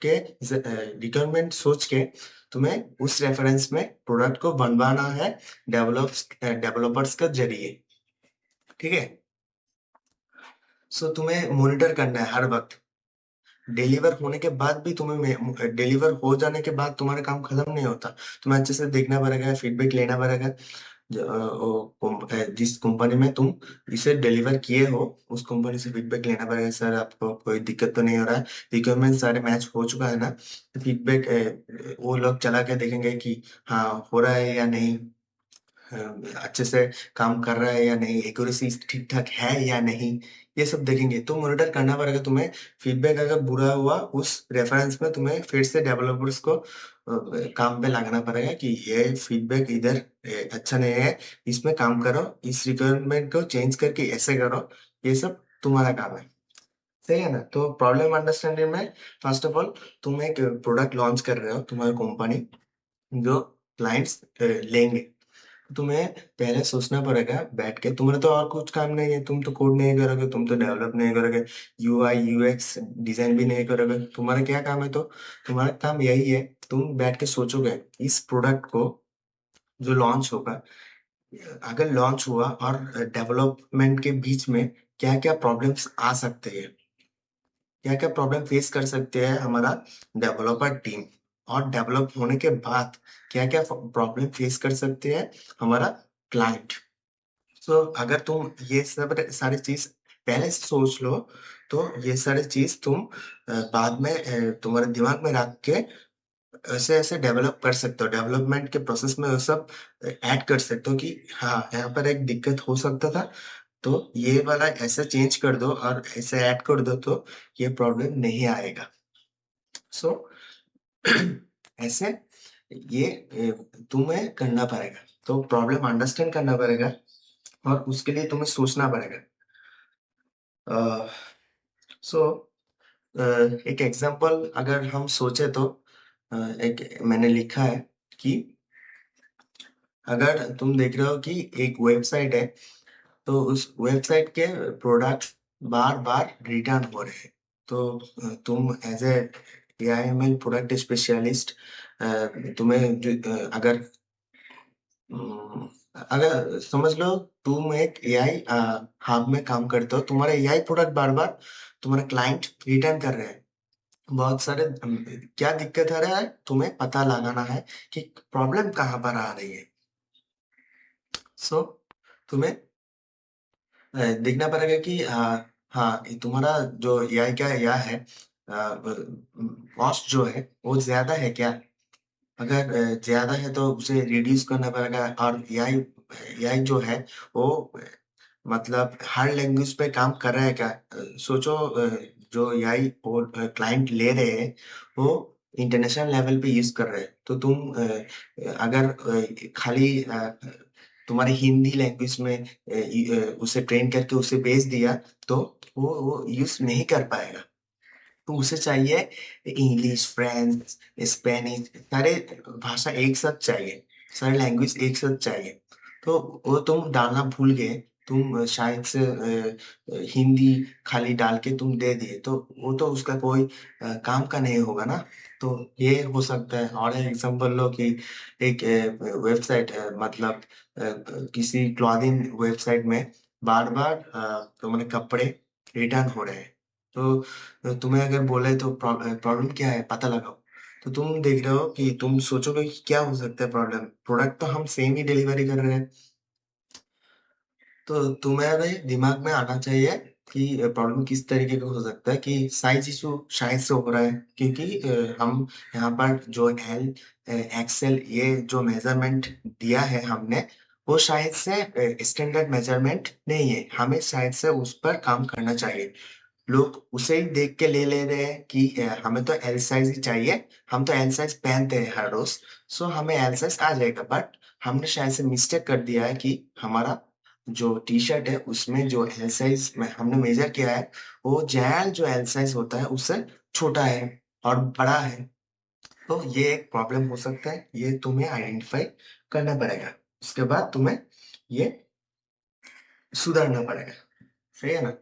सोच के तुम्हें उस रेफरेंस में प्रोडक्ट को बनवाना है डेवलपर्स के जरिए, ठीक है। सो तुम्हें मॉनिटर करना है हर वक्त, डिलीवर होने के बाद भी तुम्हें, डिलीवर हो जाने के बाद तुम्हारा काम खत्म नहीं होता, तुम्हें अच्छे से देखना पड़ेगा, फीडबैक लेना पड़ेगा। जिस कंपनी में तुम इसे डिलीवर किए हो उस कंपनी से फीडबैक लेना पड़ेगा, सर आपको कोई दिक्कत तो नहीं हो रहा है, रिक्वायरमेंट सारे मैच हो चुका है ना। फीडबैक वो लोग चला के देखेंगे कि हाँ हो रहा है या नहीं, अच्छे से काम कर रहा है या नहीं, एक्यूरेसी ठीक ठाक है या नहीं, ये सब देखेंगे। तो मॉनिटर करना पड़ेगा तुम्हें। फीडबैक अगर बुरा हुआ उस रेफरेंस में तुम्हें फिर से डेवलपर्स को काम पे लगाना पड़ेगा कि ये फीडबैक इधर अच्छा नहीं है, इसमें काम करो, इस रिक्वायरमेंट को चेंज करके ऐसे करो। ये सब तुम्हारा काम है, सही है ना। तो प्रॉब्लम अंडरस्टैंडिंग में फर्स्ट ऑफ ऑल तुम एक प्रोडक्ट लॉन्च कर रहे हो, तुम्हारी कंपनी जो क्लाइंट्स लेंगे, तुम्हें पहले सोचना पड़ेगा बैठ के, तुम्हारा तो और कुछ काम नहीं है, तुम तो कोड नहीं करोगे, तुम तो डेवलप नहीं करोगे, यूआई यूएक्स डिजाइन भी नहीं करोगे, तुम्हारा क्या काम है, तो तुम्हारा काम यही है, तुम बैठ के सोचोगे इस प्रोडक्ट को जो लॉन्च होगा, अगर लॉन्च हुआ और डेवलपमेंट के बीच में क्या क्या प्रॉब्लम्स आ सकते हैं, क्या क्या प्रॉब्लम फेस कर सकते हैं हमारा डेवलपर टीम, और डेवलप होने के बाद क्या क्या प्रॉब्लम फेस कर सकते हैं हमारा क्लाइंट। सो अगर तुम ये सब सारी चीज पहले से सोच लो, तो ये सारी चीज तुम बाद में तुम्हारे दिमाग में रख के ऐसे ऐसे डेवलप कर सकते हो, डेवलपमेंट के प्रोसेस में वो सब ऐड कर सकते हो कि हाँ यहाँ पर एक दिक्कत हो सकता था, तो ये वाला ऐसा चेंज कर दो और ऐसे ऐड कर दो तो ये प्रॉब्लम नहीं आएगा। सो ऐसे ये तुम्हें करना पड़ेगा, तो प्रॉब्लम अंडरस्टैंड करना पड़ेगा और उसके लिए तुम्हें सोचना पड़ेगा। सो एक एग्जांपल अगर हम सोचे तो एक मैंने लिखा है कि अगर तुम देख रहे हो कि एक वेबसाइट है, तो उस वेबसाइट के प्रोडक्ट्स बार बार रिटर्न हो रहे हैं, तो तुम as a AIML product specialist, तुम्हें अगर अगर समझ लो तुम एक एआई हब में काम करते हो, तुम्हारा एआई प्रोडक्ट बार बार तुम्हारा क्लाइंट रिटर्न कर रहे हैं, बहुत सारे क्या दिक्कत आ रहा है तुम्हें पता लगाना है कि प्रॉब्लम कहाँ पर आ रही है। सो तुम्हें देखना पड़ेगा कि हाँ ये तुम्हारा जो एआई का या है कॉस्ट जो है वो ज्यादा है क्या। अगर ज्यादा है तो उसे रिड्यूस करना पड़ेगा, और एआई एआई जो है वो मतलब हर लैंग्वेज पे काम कर रहा है क्या। सोचो जो एआई और क्लाइंट ले रहे हैं वो इंटरनेशनल लेवल पे यूज कर रहे हैं, तो तुम अगर खाली तुम्हारी हिंदी लैंग्वेज में उसे ट्रेन करके उसे भेज दिया, तो वो यूज नहीं कर पाएगा। तो उसे चाहिए इंग्लिश, फ्रेंच, स्पेनिश, सारे भाषा एक साथ चाहिए, सारे लैंग्वेज एक साथ चाहिए। तो वो तुम डालना भूल गए, तुम शायद से हिंदी खाली डाल के तुम दे दिए, तो वो तो उसका कोई काम का नहीं होगा ना। तो ये हो सकता है। और एग्जांपल लो कि एक वेबसाइट है, मतलब किसी क्लॉथिंग वेबसाइट में बार बार तुम्हारे कपड़े रिटर्न हो रहे हैं, तो तुम्हें अगर बोले तो प्रॉब्लम क्या है पता लगाओ, तो तुम देख रहे हो कि तुम सोचोगे कि क्या हो सकता है प्रॉब्लम, प्रोडक्ट तो हम सेम ही डिलीवरी कर रहे हैं, तो तुम्हें भी दिमाग में आना चाहिए कि प्रॉब्लम किस तरीके का हो सकता है, कि साइज इशू शायद से हो रहा है, क्योंकि हम यहाँ पर जो एल एक्सएल ये जो मेजरमेंट दिया है हमने, वो शायद से स्टैंडर्ड मेजरमेंट नहीं है, हमें शायद से उस पर काम करना चाहिए। लोग उसे ही देख के ले ले रहे हैं कि हमें तो एल साइज ही चाहिए, हम तो एल साइज पहनते हैं हर रोज, सो हमें एल साइज आ जाएगा। बट हमने शायद से मिस्टेक कर दिया है कि हमारा जो टी शर्ट है उसमें जो एल साइज में हमने मेजर किया है, वो जेल जो एल साइज होता है उससे छोटा है और बड़ा है। तो ये एक प्रॉब्लम हो सकता है, ये तुम्हें आइडेंटिफाई करना पड़ेगा। उसके बाद तुम्हें ये सुधारना पड़ेगा। सही है ना?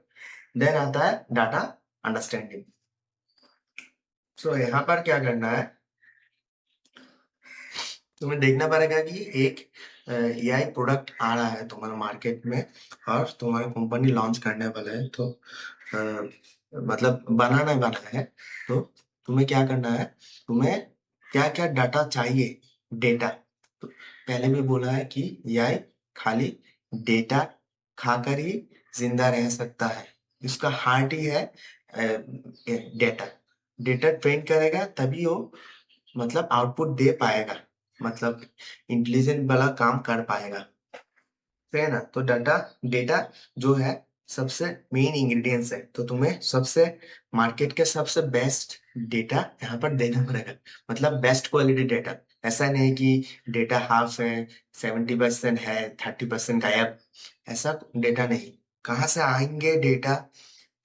देन आता है डाटा अंडरस्टैंडिंग। सो यहाँ पर क्या करना है, तुम्हें देखना पड़ेगा कि एक एआई प्रोडक्ट आ रहा है तुम्हारे मार्केट में, और तुम्हारी कंपनी लॉन्च करने वाला है, तो अ, मतलब बनाना ही बना है। तो तुम्हें क्या करना है, तुम्हें क्या क्या डाटा चाहिए, डेटा। तो पहले भी बोला है कि एआई खाली डेटा खाकर ही जिंदा रह सकता है, इसका हार्ट ही है डेटा। डेटा ट्रेन करेगा तभी वो मतलब आउटपुट दे पाएगा, मतलब इंटेलिजेंट वाला काम कर पाएगा। सही है ना? तो डाटा डेटा जो है सबसे मेन इंग्रेडिएंट्स है, तो तुम्हें सबसे मार्केट के सबसे बेस्ट डेटा यहाँ पर देना पड़ेगा, मतलब बेस्ट क्वालिटी डेटा। ऐसा नहीं कि डेटा हाफ है, 70% है, 30% गायब, ऐसा डेटा नहीं। कहाँ से आएंगे डेटा,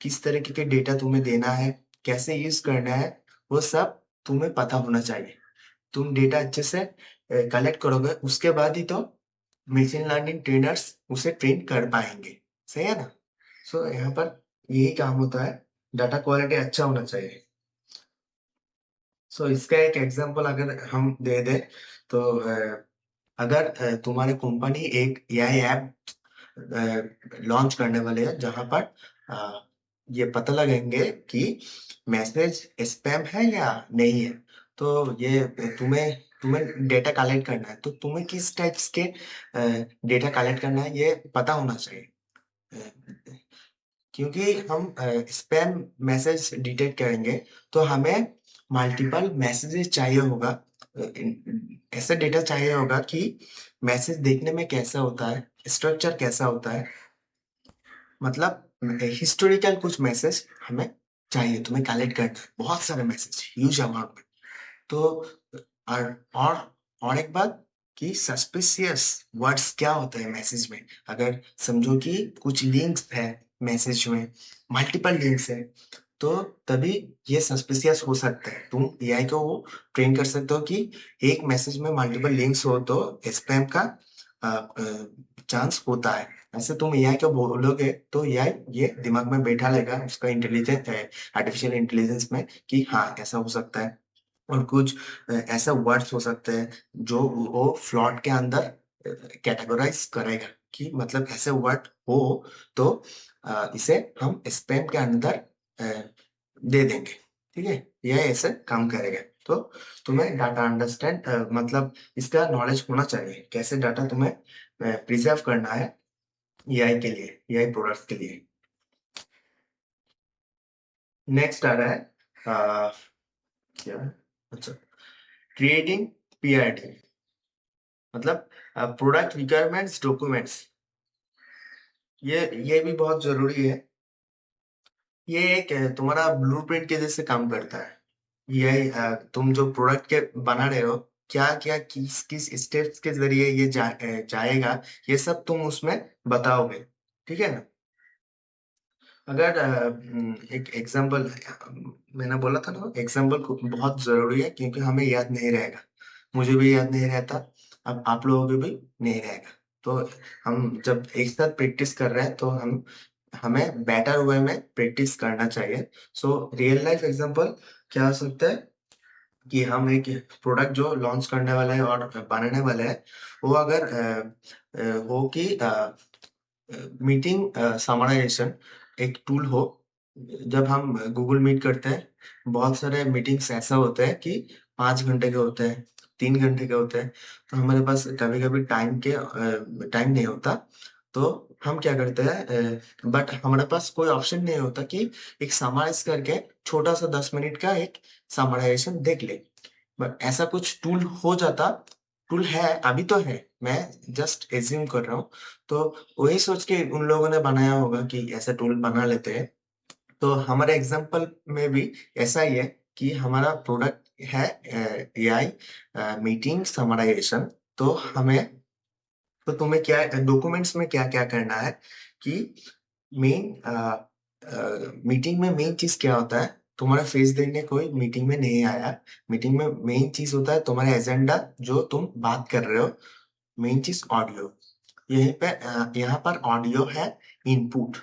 किस तरीके के डेटा तुम्हें देना है, कैसे यूज करना है, वो सब तुम्हें पता होना चाहिए। तुम डेटा अच्छे से कलेक्ट करोगे, उसके बाद ही तो मशीन लर्निंग ट्रेनर्स उसे ट्रेन कर पाएंगे। सही है ना? सो यहाँ पर यही काम होता है, डाटा क्वालिटी अच्छा होना चाहिए। सो इसका एक एग्जांपल अगर हम दे दे, तो अगर तुम्हारी कंपनी एक एआई ऐप लॉन्च करने वाले हैं जहां पर ये पता लगेंगे कि मैसेज स्पैम है या नहीं है, तो ये तुम्हें तुम्हें डेटा कलेक्ट करना है, तो तुम्हें किस टाइप्स के डेटा कलेक्ट करना है ये पता होना चाहिए। अ, क्योंकि हम स्पैम मैसेज डिटेक्ट करेंगे, तो हमें मल्टीपल मैसेजेस चाहिए होगा, ऐसा डेटा चाहिए होगा कि मैसेज देखने में कैसा होता है, स्ट्रक्चर कैसा होता है, मतलब हिस्टोरिकल कुछ मैसेज हमें चाहिए, तुम्हें कलेक्ट करना है बहुत सारे मैसेज ह्यूज अमाउंट में। तो और और एक बात, कि सस्पिशियस वर्ड्स क्या होते हैं मैसेज में, अगर समझो कि कुछ लिंक्स है मैसेज में, मल्टीपल लिंक्स है, तो तभी ये सस्पिशियस हो सकता है। तुम एआई को वो ट्रेन कर सकते हो कि एक मैसेज में मल्टीपल लिंक्स हो तो स्पैम का चांस होता है। ऐसे तुम एआई को बोलोगे तो एआई ये दिमाग में बैठा लेगा, उसका इंटेलिजेंस है आर्टिफिशियल इंटेलिजेंस में, कि हाँ ऐसा हो सकता है। और कुछ ऐसा वर्ड्स हो सकते हैं जो वो फ्लॉट के अंदर कैटेगराइज करेगा, कि मतलब ऐसे वर्ड हो तो इसे हम स्पैम के अंदर अ, दे देंगे। ठीक है? यह ऐसे काम करेगा। तो तुम्हें डाटा अंडरस्टैंड मतलब इसका नॉलेज होना चाहिए, कैसे डाटा तुम्हें प्रिजर्व करना है एआई के लिए, एआई प्रोडक्ट्स के लिए। नेक्स्ट आ रहा है क्या है? अच्छा, क्रिएटिंग पीआरडी, मतलब प्रोडक्ट रिक्वायरमेंट्स डॉक्यूमेंट्स। ये भी बहुत जरूरी है। ये एक तुम्हारा ब्लूप्रिंट के जैसे काम करता है। ये तुम जो प्रोडक्ट के बना रहे हो, क्या क्या किस किस स्टेप्स के जरिए ये जाएगा, ये सब तुम उसमें बताओगे। ठीक है ना? अगर एक एग्जांपल, मैंने बोला था ना एग्जांपल बहुत जरूरी है, क्योंकि हमें याद नहीं रहेगा, मुझे भी याद नहीं रहता, अब आप लोगों को भी नहीं रहेगा। तो हम जब एक साथ प्रैक्टिस कर रहे हैं तो हम हमें बेटर वे में प्रैक्टिस करना चाहिए। सो रियल लाइफ एग्जांपल क्या हो सकता है, कि हम एक प्रोडक्ट जो लॉन्च करने वाले हैं और बनाने वाले हैं, वो अगर हो कि मीटिंग समराइजेशन एक टूल हो। जब हम गूगल मीट करते हैं, बहुत सारे मीटिंग्स ऐसा होते हैं कि 5 घंटे के होते हैं, 3 घंटे के होते हैं, तो हमारे पास कभी कभी टाइम नहीं होता। तो हम क्या करते हैं, बट हमारे पास कोई ऑप्शन नहीं होता कि एक समराइज करके छोटा सा 10 मिनट का एक समराइजेशन देख ले। बट ऐसा कुछ टूल हो जाता, टूल है, अभी तो है, मैं जस्ट एज्यूम कर रहा हूँ। तो वही सोच के उन लोगों ने बनाया होगा कि ऐसा टूल बना लेते हैं। तो हमारे एग्जाम्पल में भी ऐसा ही है कि हमारा प्रोडक्ट है एआई मीटिंग समराइजेशन। तो हमें, तो तुम्हें क्या डॉक्यूमेंट्स में क्या क्या करना है कि मेन मीटिंग में मेन चीज क्या होता है। तुम्हारा फेस देखने कोई मीटिंग में नहीं आया। मीटिंग में मेन चीज होता है तुम्हारा एजेंडा, जो तुम बात कर रहे हो। मेन चीज ऑडियो। यहीं पे यहाँ पर ऑडियो है इनपुट।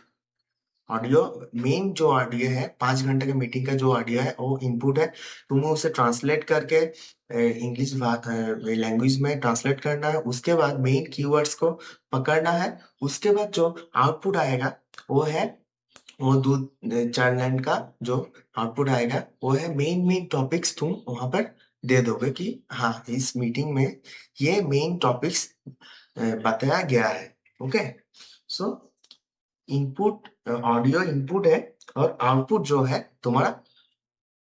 ऑडियो, मेन जो ऑडियो है 5 घंटे के मीटिंग का जो ऑडियो है वो इनपुट है। तुम्हें उसे ट्रांसलेट करके इंग्लिश लैंग्वेज में ट्रांसलेट करना है। उसके बाद मेन कीवर्ड्स को पकड़ना है। उसके बाद जो आउटपुट आएगा वो है, वो दो 4 लाइन का जो आउटपुट आएगा वो है मेन मेन टॉपिक्स। तुम वहां पर दे दोगे कि हाँ, इस मीटिंग में ये मेन टॉपिक्स बताया गया है। ओके। सो इनपुट, ऑडियो इनपुट है, और आउटपुट जो है तुम्हारा,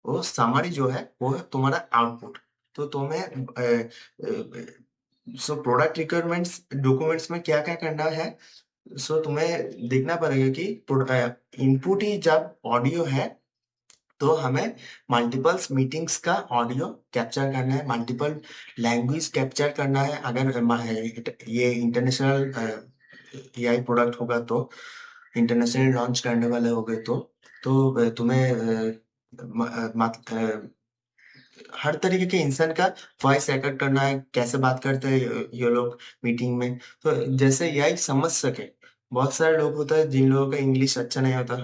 वो समरी जो है वो है तुम्हारा आउटपुट। तो तुम्हें सो प्रोडक्ट रिक्वायरमेंट्स डॉक्यूमेंट्स में क्या क्या करना है। सो तुम्हें देखना पड़ेगा कि इनपुट ही जब ऑडियो है, तो हमें मल्टीपल्स मीटिंग्स का ऑडियो कैप्चर करना है, मल्टीपल लैंग्वेज कैप्चर करना है। अगर ये इंटरनेशनल एआई प्रोडक्ट होगा, तो इंटरनेशनल लॉन्च करने वाले होगे, तो तुम्हें हर तरीके के इंसान का वॉइस रिकॉर्ड करना है, कैसे बात करते हैं ये लोग मीटिंग में। तो जैसे एआई समझ सके। बहुत सारे लोग होता है जिन लोगों का इंग्लिश अच्छा नहीं होता,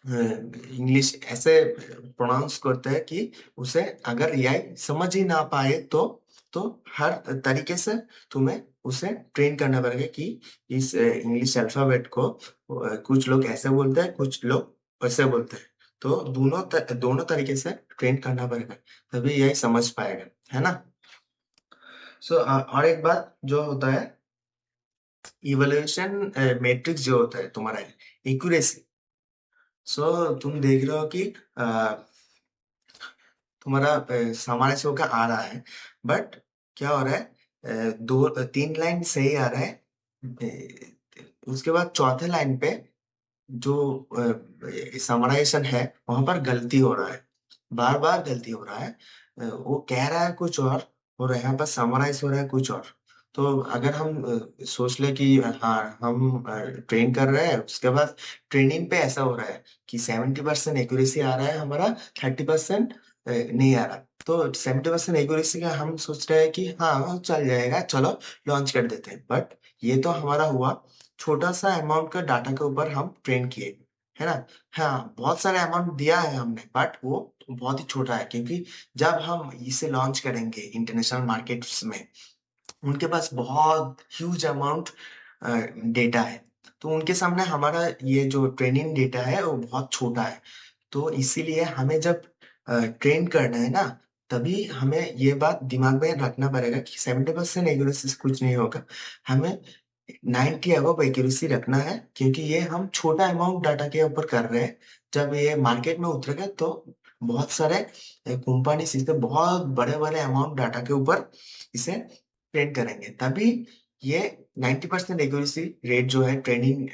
इंग्लिश ऐसे प्रोनाउंस करते हैं कि उसे अगर एआई समझ ही ना पाए, तो हर तरीके से तुम्हें उसे ट्रेन करना पड़ेगा कि इस इंग्लिश अल्फाबेट को कुछ लोग ऐसे बोलते हैं, कुछ लोग वैसे बोलते हैं। तो दोनों तरीके से ट्रेन करना पड़ेगा, तभी एआई समझ पाएगा, है ना। सो और एक बात जो होता है, इवोल्यूशन मैट्रिक्स जो होता है तुम्हारा, एक्यूरेसी। सो तुम देख रहे हो कि अ, तुम्हारा सामान्य से होकर आ रहा है, बट क्या हो रहा है, 3 लाइन सही आ रहा है, उसके बाद चौथे लाइन पे जो समराइजेशन है वहां पर गलती हो रहा है, बार बार गलती हो रहा है। वो कह रहा है कुछ और यहाँ पर समराइज हो रहा है कुछ और। तो अगर हम सोच ले कि हाँ, हम ट्रेन कर रहे हैं, उसके बाद ट्रेनिंग पे ऐसा हो रहा है कि 70% एक्यूरेसी आ रहा है हमारा, 30% नहीं आ रहा। तो 70% एक्यूरेसी का हम सोच रहे हैं कि हाँ चल जाएगा, चलो लॉन्च कर देते हैं। बट ये तो हमारा हुआ छोटा सा अमाउंट का डाटा के ऊपर हम ट्रेन किए, है ना। हाँ, बहुत सारे अमाउंट दिया है हमने, बट वो बहुत ही छोटा है, क्योंकि जब हम इसे लॉन्च करेंगे इंटरनेशनल मार्केट्स में, उनके पास बहुत ह्यूज अमाउंट डेटा है। तो उनके सामने हमारा ये जो ट्रेनिंग डेटा है वो बहुत छोटा है। तो इसीलिए हमें जब ट्रेन करना है ना, तभी हमें ये बात दिमाग में रखना पड़ेगा कि 70% एक्यूरेसी से कुछ नहीं होगा। हमें 90 अबव एक्यूरेसी रखना है, क्योंकि ये हम छोटा अमाउंट डाटा के ऊपर कर रहे हैं। जब ये मार्केट में उतरेगा, तो बहुत सारे कंपनी इसे बहुत बड़े बड़े अमाउंट डाटा के ऊपर इसे ट्रेन करेंगे, तभी ये 90% एक्यूरेसी रेट जो है ट्रेनिंग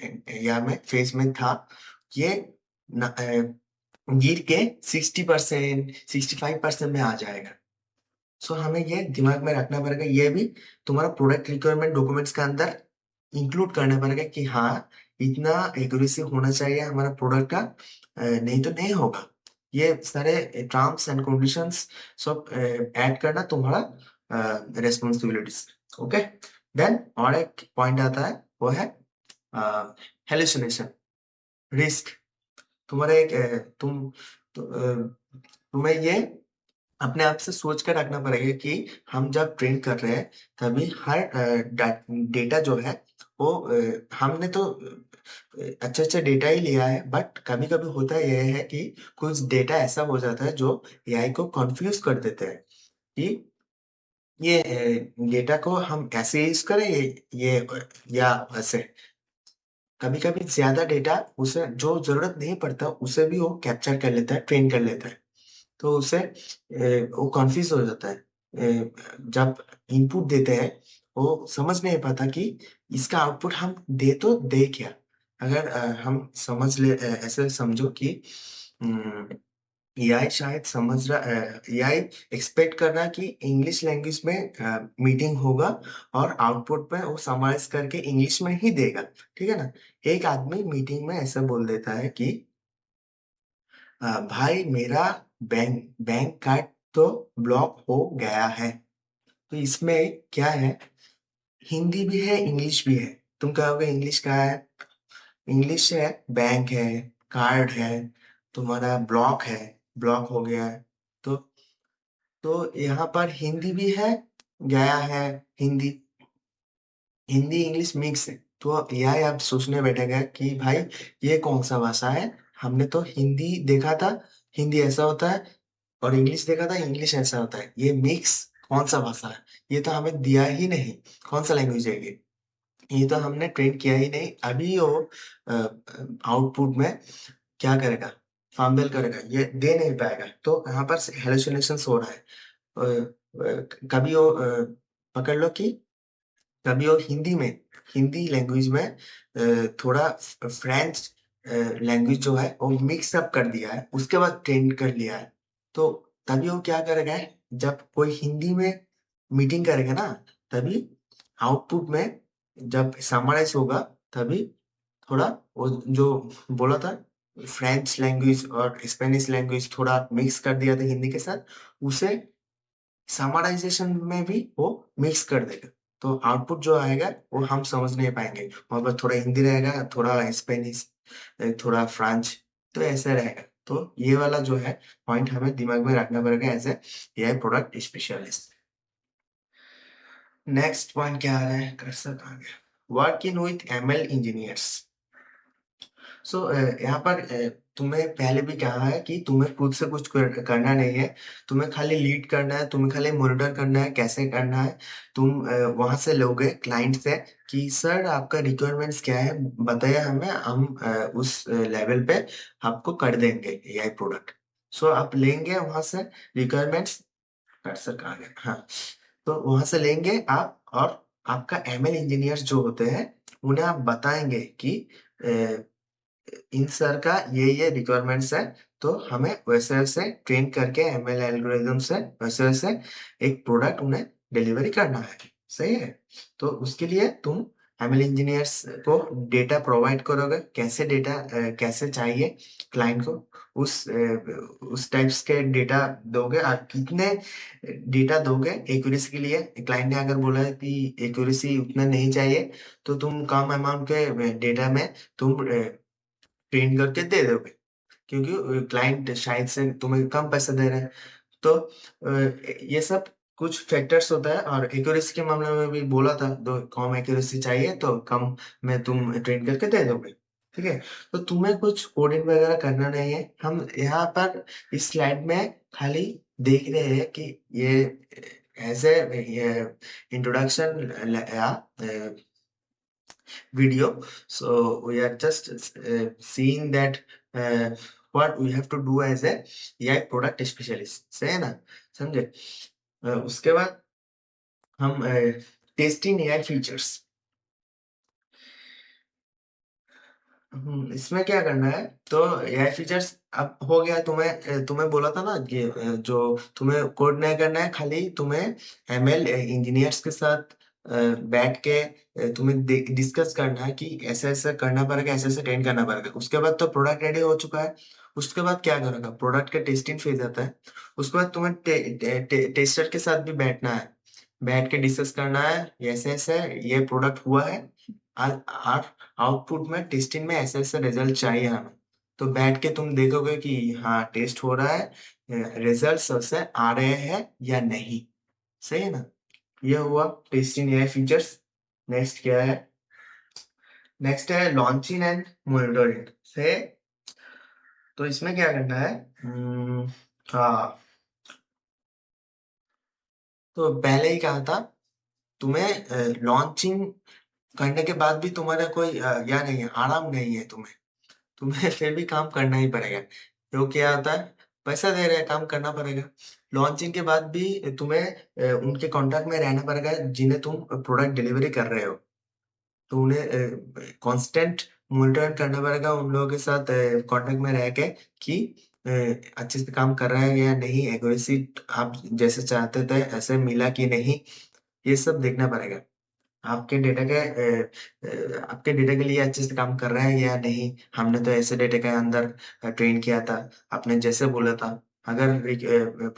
या में फेज में था, ये गिर के 60%, 65% में आ जाएगा। सो हमें ये दिमाग में रखना पड़ेगा, ये भी तुम्हारा प्रोडक्ट रिक्वायरमेंट डॉक्यूमेंट्स के अंदर इंक्लूड करना पड़ेगा कि हाँ, इतना एक्यूरेसी होना चाहिए हमारा प्रोडक्ट का, नहीं तो नहीं होगा। ये सारे टर्म्स एंड कंडीशंस सब ऐड करना तुम्हारा रेस्पॉन्सिबिलिटीज। ओके। देन और एक पॉइंट आता है, वो है हेलुसिनेशन रिस्क। तुम्हारे एक तुम्हें ये अपने आप से सोच कर रखना पड़ेगा कि हम जब ट्रेन कर रहे हैं, तभी हर डेटा जो है वो हमने तो अच्छे अच्छे डेटा ही लिया है, बट कभी कभी होता यह है कि कुछ डेटा ऐसा हो जाता है जो एआई को कंफ्यूज कर देते हैं कि ये डेटा को हम कैसे यूज करें, ये या ऐसे कभी कभी ज्यादा डेटा उसे जो जरूरत नहीं पड़ता उसे भी वो कैप्चर कर लेता है, ट्रेन कर लेता है। तो उसे वो कंफ्यूज हो जाता है। जब इनपुट देते हैं वो समझ नहीं पाता कि इसका आउटपुट हम दे तो दे क्या। अगर हम समझ ले, ऐसे समझो कि एआई शायद समझ रहा, एआई एक्सपेक्ट कर रहा है कि इंग्लिश लैंग्वेज में मीटिंग होगा और आउटपुट में वो समराइज करके इंग्लिश में ही देगा। ठीक है ना। एक आदमी मीटिंग में ऐसा बोल देता है कि भाई मेरा बैंक बैंक कार्ड तो ब्लॉक हो गया है। तो इसमें क्या है, हिंदी भी है इंग्लिश भी है। तुम कहोगे इंग्लिश का है, इंग्लिश है, बैंक है, कार्ड है, तुम्हारा ब्लॉक है, ब्लॉक हो गया है। तो यहाँ पर हिंदी भी है, गया है, हिंदी हिंदी इंग्लिश मिक्स है। तो एआई आप सोचने बैठेगा कि भाई ये कौन सा भाषा है। हमने तो हिंदी देखा था, हिंदी ऐसा होता है, और इंग्लिश देखा था, इंग्लिश ऐसा होता है। ये मिक्स कौन सा भाषा है, ये तो हमें दिया ही नहीं। कौन सा लैंग्वेज है ये तो हमने ट्रेन किया ही नहीं। अभी वो आउटपुट में क्या करेगा, फार्मवेल करेगा, ये दे नहीं पाएगा। तो यहाँ पर हेलुसिनेशन हो रहा है। कभी वो पकड़ लो कि कभी वो हिंदी लैंग्वेज में थोड़ा फ्रेंच लैंग्वेज जो है वो मिक्स अप कर दिया है, उसके बाद ट्रेंड कर लिया है। तो तभी वो क्या करेगा, जब कोई हिंदी में मीटिंग करेगा ना, तभी आउटपुट में जब समराइज होगा, तभी थोड़ा वो जो बोला था फ्रेंच लैंग्वेज और स्पेनिश लैंग्वेज थोड़ा मिक्स कर दिया था हिंदी के साथ, उसे समराइजेशन में भी वो मिक्स कर देगा। तो आउटपुट जो आएगा वो हम समझ नहीं पाएंगे। वहां पर थोड़ा हिंदी रहेगा, थोड़ा स्पेनिश, थोड़ा फ्रेंच, तो ऐसा रहेगा। तो ये वाला जो है पॉइंट हमें दिमाग में रखना पड़ेगा as a AI product specialist. Next point क्या आ रहा है, कर सकते आगे, working with ML engineers. So यहाँ पर तुम्हें पहले भी कहा है कि तुम्हें खुद से कुछ करना नहीं है। तुम्हें खाली लीड करना है, तुम्हें खाली मॉनिटर करना है, कैसे करना है। तुम वहां से लोगे क्लाइंट से कि सर आपका रिक्वायरमेंट्स क्या है, बताइए हमें, हम उस लेवल पे आपको कर देंगे एआई प्रोडक्ट। सो आप लेंगे वहां से रिक्वायरमेंट्स, कर सका गया हाँ। तो वहां से लेंगे आप, और आपका एमएल इंजीनियर्स जो होते हैं उन्हें आप बताएंगे कि इन सर का ये रिक्वायरमेंट्स है। तो हमें वैसे वैसे ट्रेन करके एमएल एल्गोरिदम से वैसे वैसे एक प्रोडक्ट उन्हें डिलीवरी करना है। सही है। तो उसके लिए तुम एमएल इंजीनियर्स को डेटा प्रोवाइड करोगे, कैसे डेटा कैसे चाहिए क्लाइंट को, उस टाइप्स के डेटा दोगे। आप कितने डेटा दोगे एक्यूरेसी के लिए, क्लाइंट ने अगर बोला है कि एक्यूरेसी उतना नहीं चाहिए, तो तुम कम अमाउंट के डेटा में तुम ट्रेन करके दे दोगे, क्योंकि क्लाइंट शायद से तुम्हें कम पैसा दे रहे हैं। तो ये सब कुछ फैक्टर्स होता है। और एक्यूरेसी के मामले में भी बोला था, तो कम एक्यूरेसी चाहिए तो कम में तुम ट्रेन करके दे दोगे। ठीक है। तो तुम्हें कुछ कोडिंग वगैरह करना नहीं है। हम यहाँ पर इस स्लाइड में खाली देख रहे हैं कि ये एज ए इंट्रोडक्शन या video. So we are just seeing that what we have to do as a AI product specialist, सही है ना, समझे। उसके बाद हम टेस्टिंग एआई फीचर्स, इसमें क्या करना है। तो एआई फीचर्स अब हो गया। तुम्हें बोला था ना कि जो तुम्हें कोड नहीं करना है, खाली तुम्हें एमएल इंजीनियर्स के साथ बैठ के तुम्हें डिस्कस करना है कि ऐसा ऐसा करना पड़ेगा, ऐसे ऐसे ट्रेन करना पड़ेगा। उसके बाद तो प्रोडक्ट रेडी हो चुका है। उसके बाद क्या करेगा, प्रोडक्ट का टेस्टिंग फेज आता है। उसके बाद तुम्हें टेस्टर के साथ भी बैठना है, बैठ के डिस्कस करना है ऐसे ऐसे ये प्रोडक्ट हुआ है, और आउटपुट में टेस्टिंग में ऐसे ऐसे रिजल्ट चाहिए हमें। तो बैठ के तुम देखोगे कि हाँ टेस्ट हो रहा है, रिजल्ट सबसे आ रहे हैं या नहीं। सही है ना। ये हुआ टेस्टिंग एआई फीचर्स। नेक्स्ट क्या है, नेक्स्ट है लॉन्चिंग एंड मॉनिटरिंग से। तो इसमें क्या करना है, हाँ तो पहले ही कहा था, तुम्हें लॉन्चिंग करने के बाद भी तुम्हारा कोई या नहीं है, आराम नहीं है तुम्हें। तुम्हें फिर भी काम करना ही पड़ेगा। तो क्या होता है, पैसा दे रहे हैं, काम करना पड़ेगा। लॉन्चिंग के बाद भी तुम्हें उनके कांटेक्ट में रहना पड़ेगा जिन्हें तुम प्रोडक्ट डिलीवरी कर रहे हो। तो उन्हें कांस्टेंट मॉनिटर करना पड़ेगा उन लोगों के साथ कांटेक्ट में रह के कि अच्छे से काम कर रहा है या नहीं, एक्यूरेसी आप जैसे चाहते थे ऐसे मिला कि नहीं, ये सब देखना पड़ेगा। आपके डेटा के आपके डेटा के लिए अच्छे से काम कर रहा है या नहीं। हमने तो ऐसे डेटा के अंदर ट्रेन किया था, आपने जैसे बोला था। अगर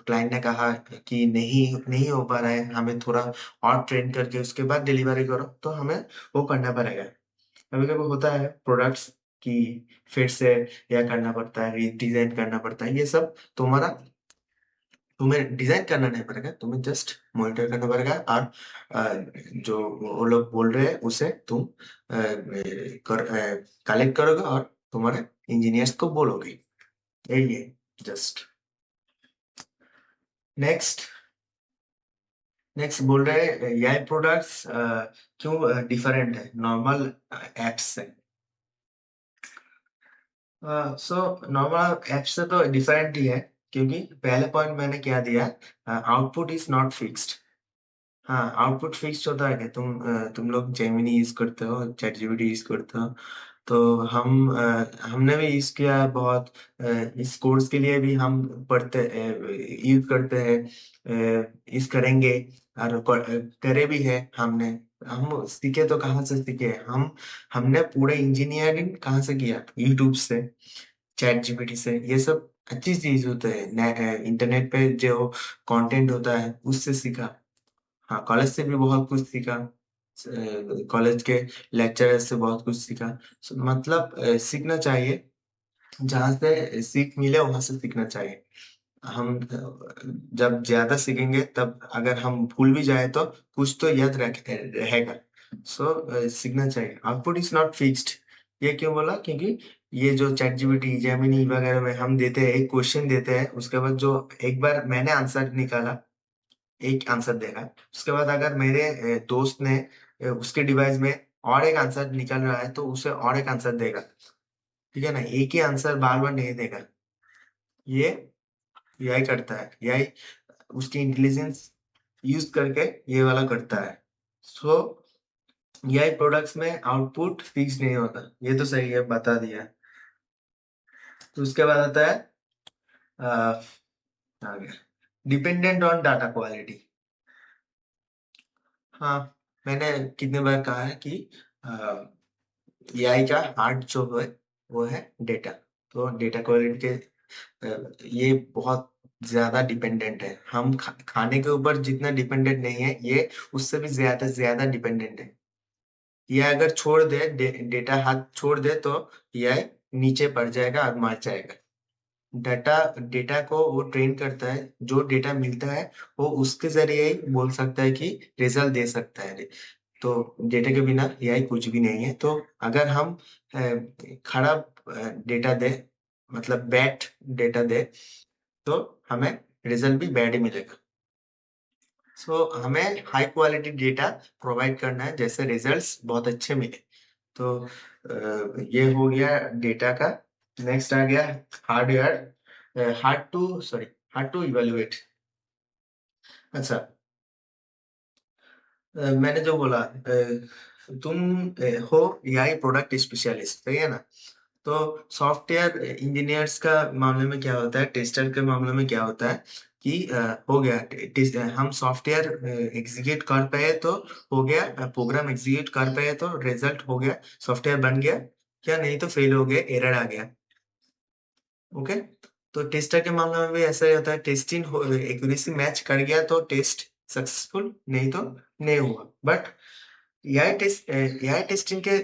क्लाइंट ने कहा कि नहीं नहीं हो पा रहा है, हमें थोड़ा और ट्रेन करके उसके बाद डिलीवरी करो, तो हमें वो करना पड़ेगा। कभी कभी होता है प्रोडक्ट्स की फिर से या करना पड़ता है, रीडिजाइन करना पड़ता है, ये सब तुम्हारा तुम्हें डिजाइन करना नहीं पड़ेगा, तुम्हें जस्ट मॉनिटर करना पड़ेगा। और जो वो लोग बोल रहे हैं उसे तुम कलेक्ट करोगे और तुम्हारे इंजीनियर्स को बोलोगे। यही है जस्ट। नेक्स्ट नेक्स्ट बोल रहे हैं एआई प्रोडक्ट्स क्यों डिफरेंट है नॉर्मल एप्स से। सो नॉर्मल ऐप से तो डिफरेंट ही है, क्योंकि पहले पॉइंट मैंने क्या दिया, आउटपुट इज नॉट फिक्स्ड। हाँ, आउटपुट फिक्स्ड होता है कि तुम लोग जेमिनी यूज करते हो, चैट जीपीटी यूज करते हो। तो हमने भी यूज किया है बहुत। इस कोर्स के लिए भी हम पढ़ते यूज करते हैं, यूज करेंगे और करे भी है हमने। हम सीखे तो कहाँ से सीखे हमने पूरे इंजीनियरिंग कहाँ से किया, यूट्यूब से, चैट जीपीटी से। ये सब अच्छी चीज होते हैं, इंटरनेट पे जो कंटेंट होता है उससे सीखा। हाँ, कॉलेज से भी बहुत कुछ सीखा, कॉलेज के लेक्चर से बहुत कुछ सीखा। मतलब सीखना चाहिए, जहाँ से सीख मिले वहां से सीखना चाहिए। हम जब ज्यादा सीखेंगे तब अगर हम भूल भी जाए तो कुछ तो याद रहेगा। सो सीखना चाहिए। आउटपुट इज नॉट फिक्स्ड, ये क्यों बोला, क्योंकि ये जो चैट जीपीटी जेमिनी वगैरह में हम देते हैं, एक क्वेश्चन देते हैं, उसके बाद जो एक बार मैंने आंसर निकाला, एक आंसर देगा। उसके बाद अगर मेरे दोस्त ने उसके डिवाइस में और एक आंसर निकल रहा है तो उसे और एक आंसर देगा। ठीक है ना, एक ही आंसर बार बार नहीं देगा। ये यही करता है, यही उसकी इंटेलिजेंस यूज करके ये वाला करता है। सो यही प्रोडक्ट्स में आउटपुट फिक्स नहीं होता, ये तो सही है, बता दिया। तो उसके बाद आता है आगे, डिपेंडेंट ऑन डाटा क्वालिटी। हाँ, मैंने कितने बार कहा है कि एआई का हार्ट जो है वो है डेटा। तो डेटा क्वालिटी के ये बहुत ज्यादा डिपेंडेंट है। हम खाने के ऊपर जितना डिपेंडेंट नहीं है, ये उससे भी ज्यादा ज्यादा डिपेंडेंट है। ये अगर छोड़ दे, डेटा हाथ छोड़ दे तो ये नीचे पड़ जाएगा और मर जाएगा। डाटा डेटा को वो ट्रेन करता है, जो डेटा मिलता है वो उसके जरिए ही बोल सकता है कि रिजल्ट दे सकता है। तो डेटा के बिना एआई कुछ भी नहीं है। तो अगर हम खराब डेटा दे, मतलब बैड डेटा दे, तो हमें रिजल्ट भी बैड ही मिलेगा। सो हमें हाई क्वालिटी डेटा प्रोवाइड करना है जैसे रिजल्ट्स बहुत अच्छे मिले। तो ये हो गया डेटा का। नेक्स्ट आ गया हार्डवेयर, हार्ड टू इवेलुएट। अच्छा, मैंने जो बोला, तुम हो एआई प्रोडक्ट स्पेशलिस्ट, सही है ना। तो सॉफ्टवेयर इंजीनियर्स का मामले में क्या होता है, टेस्टर के मामले में क्या होता है कि हो गया हम सॉफ्टवेयर एग्जीक्यूट कर पाए तो हो गया, प्रोग्राम एग्जीक्यूट कर पाए तो रिजल्ट हो गया, सॉफ्टवेयर बन गया। क्या नहीं तो फेल हो गया, एरर आ गया। ओके। तो टेस्टर के मामले में भी ऐसा ही होता है, टेस्टिंग एक्यूरेसी मैच कर गया तो टेस्ट सक्सेसफुल, नहीं तो नहीं हुआ। बट एआई टेस्टिंग के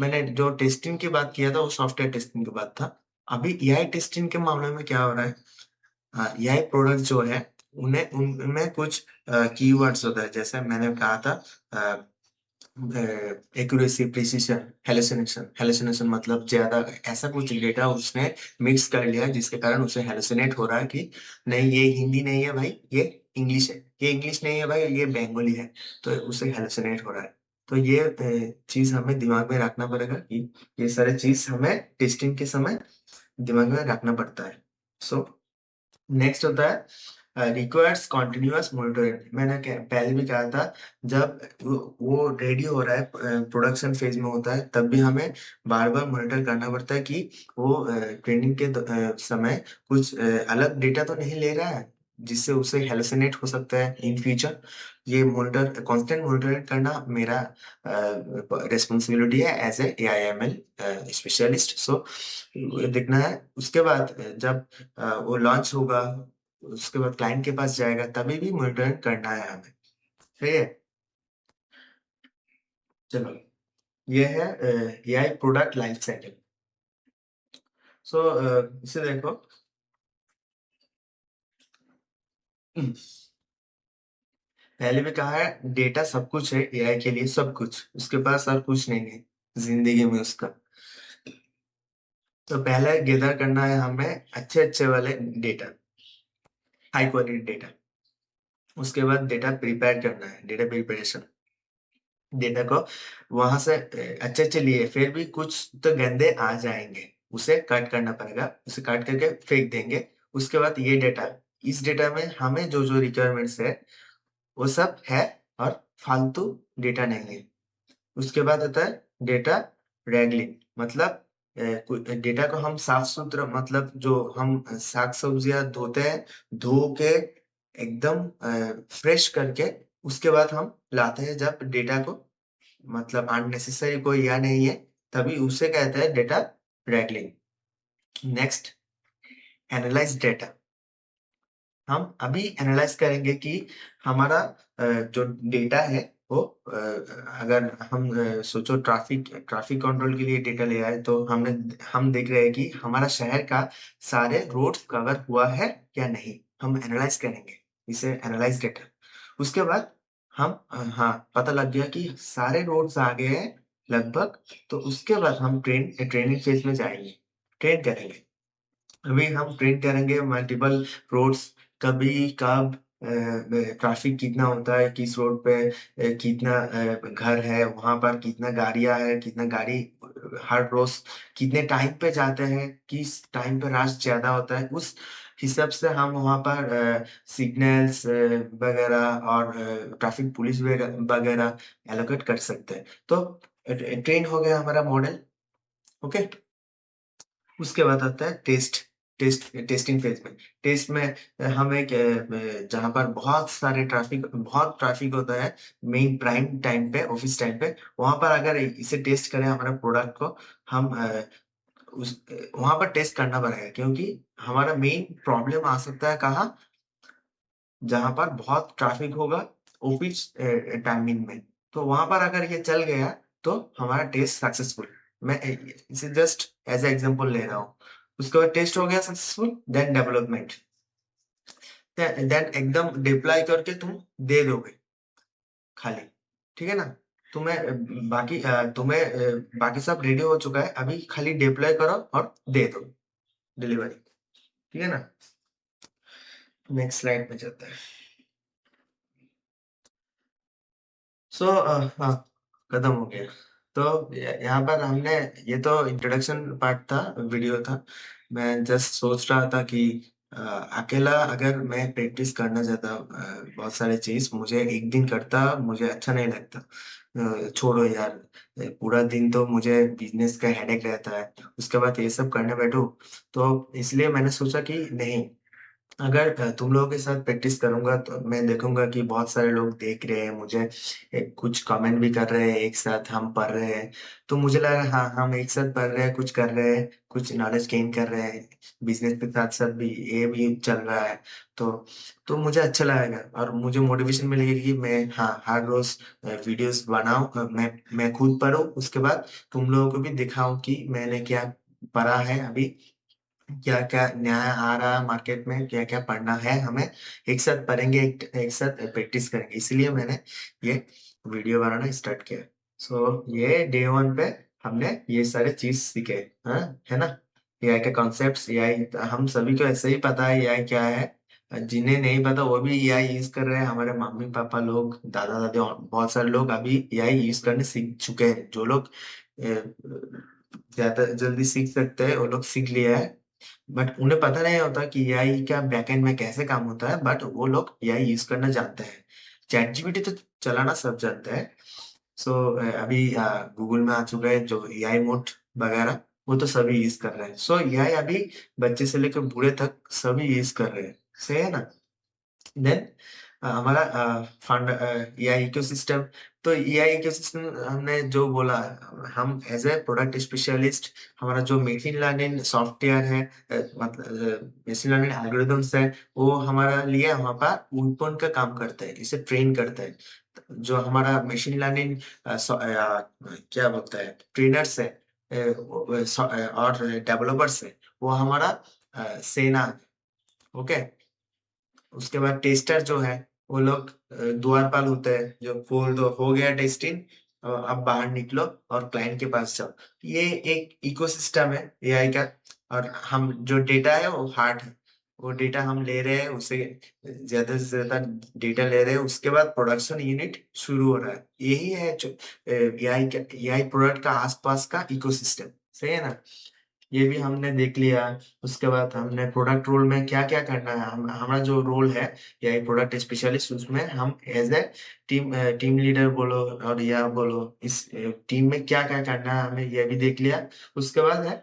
मैंने जो टेस्टिंग की बात किया था वो सॉफ्टवेयर टेस्टिंग की बात था। अभी एआई टेस्टिंग के मामले में क्या हो रहा है, एआई प्रोडक्ट जो है उन्हें उनमें कुछ कीवर्ड्स होता है, जैसे मैंने कहा था एक्यूरेसी, प्रिसिशन, हेलुसिनेशन। हेलुसिनेशन मतलब ज्यादा ऐसा कुछ डेटा उसने मिक्स कर लिया जिसके कारण उसे हेलुसिनेट हो रहा है कि नहीं ये हिंदी नहीं है भाई, ये इंग्लिश है, ये इंग्लिश नहीं है भाई, ये बंगाली है, तो उसे हेलुसिनेट हो रहा है। तो ये चीज हमें दिमाग में रखना पड़ेगा कि ये सारे चीज हमें टेस्टिंग के समय दिमाग में रखना पड़ता है। सो नेक्स्ट होता है रिक्वायर्स कॉन्टिन्यूअस मॉनिटरिंग। मैंने पहले भी कहा था, जब वो रेडी हो रहा है, प्रोडक्शन फेज में होता है, तब भी हमें बार बार मॉनिटर करना पड़ता है कि वो ट्रेनिंग के समय कुछ अलग डेटा तो नहीं ले रहा है जिससे उसे हेलुसिनेट हो सकता है इन फ्यूचर। ये मॉनिटर कांस्टेंट मॉनिटर करना मेरा रिस्पॉन्सिबिलिटी है एज ए AIML स्पेशलिस्ट। सो देखना है। उसके बाद जब वो लॉन्च होगा, उसके बाद क्लाइंट के पास जाएगा, तभी भी मॉनिटरिंग करना है हमें। ठीक है, चलो। ये है AI प्रोडक्ट लाइफ साइकिल। सो इसे देखो। हम्म, पहले भी कहा है, डेटा सब कुछ है AI के लिए, सब कुछ उसके पास और कुछ नहीं है जिंदगी में उसका। तो पहले गैदर करना है हमें अच्छे अच्छे वाले डेटा, हाई क्वालिटी डेटा। उसके बाद डेटा प्रिपेयर करना है, डेटा प्रिपरेशन। डेटा को वहां से अच्छे अच्छे लिए, फिर भी कुछ तो गंदे आ जाएंगे, उसे कट करना पड़ेगा, उसे कट करके फेंक देंगे। उसके बाद ये डेटा, इस डेटा में हमें जो जो रिक्वायरमेंट्स है वो सब है, और फालतू डेटा नहीं है। उसके बाद आता है डेटा रैगलिंग। मतलब डेटा को हम साफ सुथरा, मतलब जो हम साग सब्जियां धोते हैं, धो के एकदम फ्रेश करके उसके बाद हम लाते हैं, जब डेटा को मतलब अननेसेसरी कोई या नहीं है, तभी उसे कहते हैं data wrangling. Next, analyse data. हम अभी एनालाइज करेंगे कि हमारा जो डेटा है वो अगर हम सोचो ट्रैफिक ट्रैफिक कंट्रोल के लिए डेटा ले आए, तो हम देख रहे हैं कि हमारा शहर का सारे रोड्स कवर हुआ है या नहीं। हम एनालाइज करेंगे, इसे एनालाइज डेटा। उसके बाद हम हाँ, पता लग गया कि सारे रोड्स आ गए हैं लगभग, तो उसके बाद हम ट्रेनिंग फेज में जाएंगे, ट्रेन करेंगे। अभी हम ट्रेन करेंगे मल्टीपल रोड्स, कभी कब ट्रैफिक कितना होता है, किस रोड पे कितना घर है, वहां पर कितना गाड़ियां है, कितना गाड़ी हर रोज कितने टाइम पे जाते हैं, किस टाइम पे रश ज्यादा होता है, उस हिसाब से हम वहां पर सिग्नल्स वगैरह और ट्रैफिक पुलिस वगैरह एलोकेट कर सकते हैं। तो ट्रेन हो गया हमारा मॉडल। ओके, उसके बाद आता है टेस्टिंग फेज में। टेस्ट में हम एक जहाँ पर बहुत ट्रैफिक होता है, मेन प्राइम टाइम पे, ऑफिस टाइम पे, वहां पर अगर इसे टेस्ट करें हमारा प्रोडक्ट को, हम उस वहां पर टेस्ट करना पड़ेगा, क्योंकि हमारा मेन प्रॉब्लम आ सकता है कहाँ, जहां पर बहुत ट्रैफिक होगा ऑफिस टाइमिंग में। तो वहां पर अगर ये चल गया तो हमारा टेस्ट सक्सेसफुल। मैं इसे जस्ट एज ए एग्जांपल ले रहा हूँ। उसके बाद टेस्ट हो गया सक्सेसफुल, देन डेवलपमेंट, देन एकदम डिप्लॉय करके तुम दे दोगे खाली। ठीक है ना? तुम्हें बाकी सब रेडी हो चुका है, अभी खाली डिप्लॉय करो और दे दो, डिलीवरी। ठीक है ना? नेक्स्ट स्लाइड पे चलते हैं। सो हाँ, खत्म हो गया। तो यहाँ पर हमने, ये तो इंट्रोडक्शन पार्ट था, वीडियो था। मैं जस्ट सोच रहा था कि अकेला अगर मैं प्रैक्टिस करना चाहता बहुत सारे चीज, मुझे एक दिन करता मुझे अच्छा नहीं लगता। छोड़ो यार, पूरा दिन तो मुझे बिजनेस का हेडेक रहता है, उसके बाद ये सब करने बैठो। तो इसलिए मैंने सोचा कि नहीं, अगर तुम लोगों के साथ प्रैक्टिस करूंगा तो मैं देखूंगा कि बहुत सारे लोग देख रहे हैं मुझे, कुछ कमेंट भी कर रहे हैं, एक साथ हम पढ़ रहे हैं। तो मुझे लगा हाँ, हम एक साथ पढ़ रहे हैं, कुछ कर रहे हैं, कुछ नॉलेज गेन कर रहे हैं, बिजनेस के साथ साथ भी ये भी चल रहा है। तो तो मुझे अच्छा लगेगा और मुझे मोटिवेशन मिलेगी कि मैं हाँ, हर रोज वीडियोस बनाऊं, मैं खुद पढूं, उसके बाद तुम लोगों को भी दिखाऊं कि मैंने क्या पढ़ा है अभी, क्या क्या नया आ रहा है मार्केट में, क्या क्या पढ़ना है हमें। एक साथ पढ़ेंगे, एक साथ प्रैक्टिस करेंगे, इसलिए मैंने ये वीडियो बनाना स्टार्ट किया। सो ये डे वन पे हमने ये सारे चीज सीखे। हाँ, है ना? एआई के कॉन्सेप्ट्स, एआई हम सभी को ऐसे ही पता है एआई क्या है। जिन्हें नहीं पता वो भी एआई यूज कर रहे हैं। हमारे मम्मी पापा लोग, दादा दादी और बहुत सारे लोग अभी एआई यूज करने सीख चुके हैं। जो लोग ज्यादा जल्दी सीख सकते हैं वो लोग सीख लिया है। बट उन्हें पता नहीं होता कि एआई का बैकएंड में कैसे काम होता है, बट वो लोग एआई यूज करना जानते हैं। चैट जीपीटी तो चलाना सब जानते हैं। सो अभी गूगल में आ चुका है जो एआई मोड वगैरह, वो तो सभी यूज कर रहे हैं। सो एआई अभी बच्चे से लेकर बूढ़े तक सभी यूज कर रहे हैं। सही है ना? देन हमारा फंड एआई इकोसिस्टम। तो एआई इकोसिस्टम हमने जो बोला, हम एज ए प्रोडक्ट स्पेशलिस्ट, हमारा जो मशीन लर्निंग सॉफ्टवेयर है, मतलब मशीन लर्निंग एल्गोरिदम्स है, वो हमारा लिए वहाँ पर उन का काम करता है, इसे ट्रेन करता है। जो हमारा मशीन लर्निंग क्या बोलता है, ट्रेनर्स है, और डेवलपर्स है, वो हमारा सेना है। ओके। उसके बाद टेस्टर जो है, वो लोग द्वारपाल होते हैं जो बोल दो हो गया टेस्टिंग, अब बाहर निकलो और क्लाइंट के पास जाओ। ये एक इकोसिस्टम है एआई का। और हम जो डेटा है वो हार्ड है, वो डेटा हम ले रहे हैं, उसे ज्यादा से ज्यादा डेटा ले रहे हैं, उसके बाद प्रोडक्शन यूनिट शुरू हो रहा है। यही है जो एआई का, एआई प्रोडक्ट का आसपास का इकोसिस्टम। सही है ना? ये भी हमने देख लिया। उसके बाद हमने प्रोडक्ट रोल में क्या क्या करना है, हमारा जो रोल है या एक प्रोडक्ट स्पेशलिस्ट, उसमें हम एज ए टीम लीडर बोलो और या बोलो, इस टीम में क्या क्या करना है हमें, ये भी देख लिया। उसके बाद है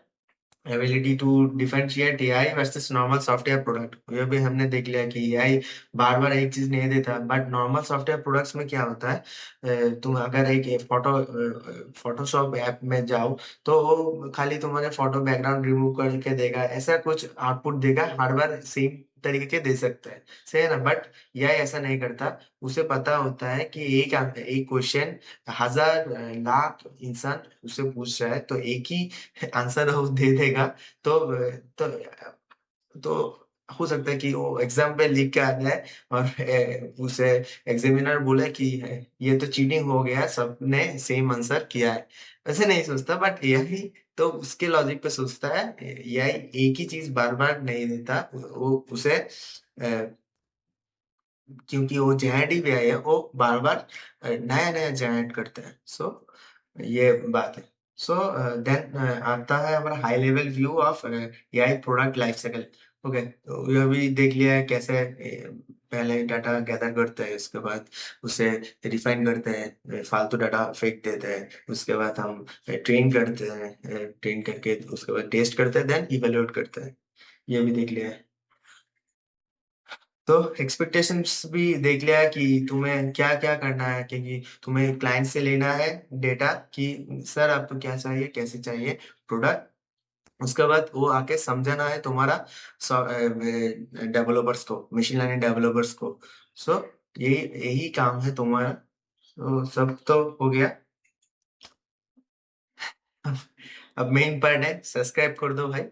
ability to differentiate AI versus normal software product. ये भी हमने देख लिया कि एआई बार बार एक चीज नहीं देता, बट नॉर्मल सॉफ्टवेयर प्रोडक्ट्स में क्या होता है, तुम अगर एक फोटोशॉप ऐप में जाओ, तो वो खाली तुम्हारे फोटो बैकग्राउंड रिमूव करके देगा, ऐसा कुछ आउटपुट देगा, हर बार सेम तरीके के दे सकता है। सही है ना? बट एआई ऐसा नहीं करता। उसे पता होता है कि एक क्वेश्चन हजार लाख इंसान उससे पूछ रहा है, तो एक ही आंसर वो दे देगा। तो तो हो सकता है कि वो एग्जाम पे लिख के आ जाए और उसे एग्जामिनर बोले कि ये तो चीटिंग हो गया, सबने सेम आंसर किया है। वैसे नहीं सोचता, बट एआई तो उसके लॉजिक पे सोचता है। एआई एक ही चीज बार बार नहीं देता, वो उसे क्योंकि वो जेनेटिव एआई है, वो बार बार नया नया जेनरेट करते हैं। सो ये बात है। सो देन आता है हमारा high level view of AI product life cycle. Okay, तो ये भी देख लिया है कैसे पहले डाटा गैदर करते हैं, उसके बाद उसे रिफाइन करते हैं, फालतू डाटा फेंक देते हैं, उसके बाद हम ट्रेन करते हैं, ट्रेन करके उसके बाद टेस्ट करते हैं, देन इवेल्युएट करते हैं। ये भी देख लिया है। तो एक्सपेक्टेशंस भी देख लिया कि तुम्हें क्या क्या करना है, क्योंकि तुम्हें क्लाइंट से लेना है डेटा कि सर आपको क्या चाहिए, कैसे चाहिए प्रोडक्ट। उसके बाद वो आके समझाना है तुम्हारा डेवलपर्स को, मशीन लर्निंग डेवलपर्स को। सो यही यही काम है तुम्हारा। तो सब तो हो गया। अब मेन पार्ट है, सब्सक्राइब कर दो भाई,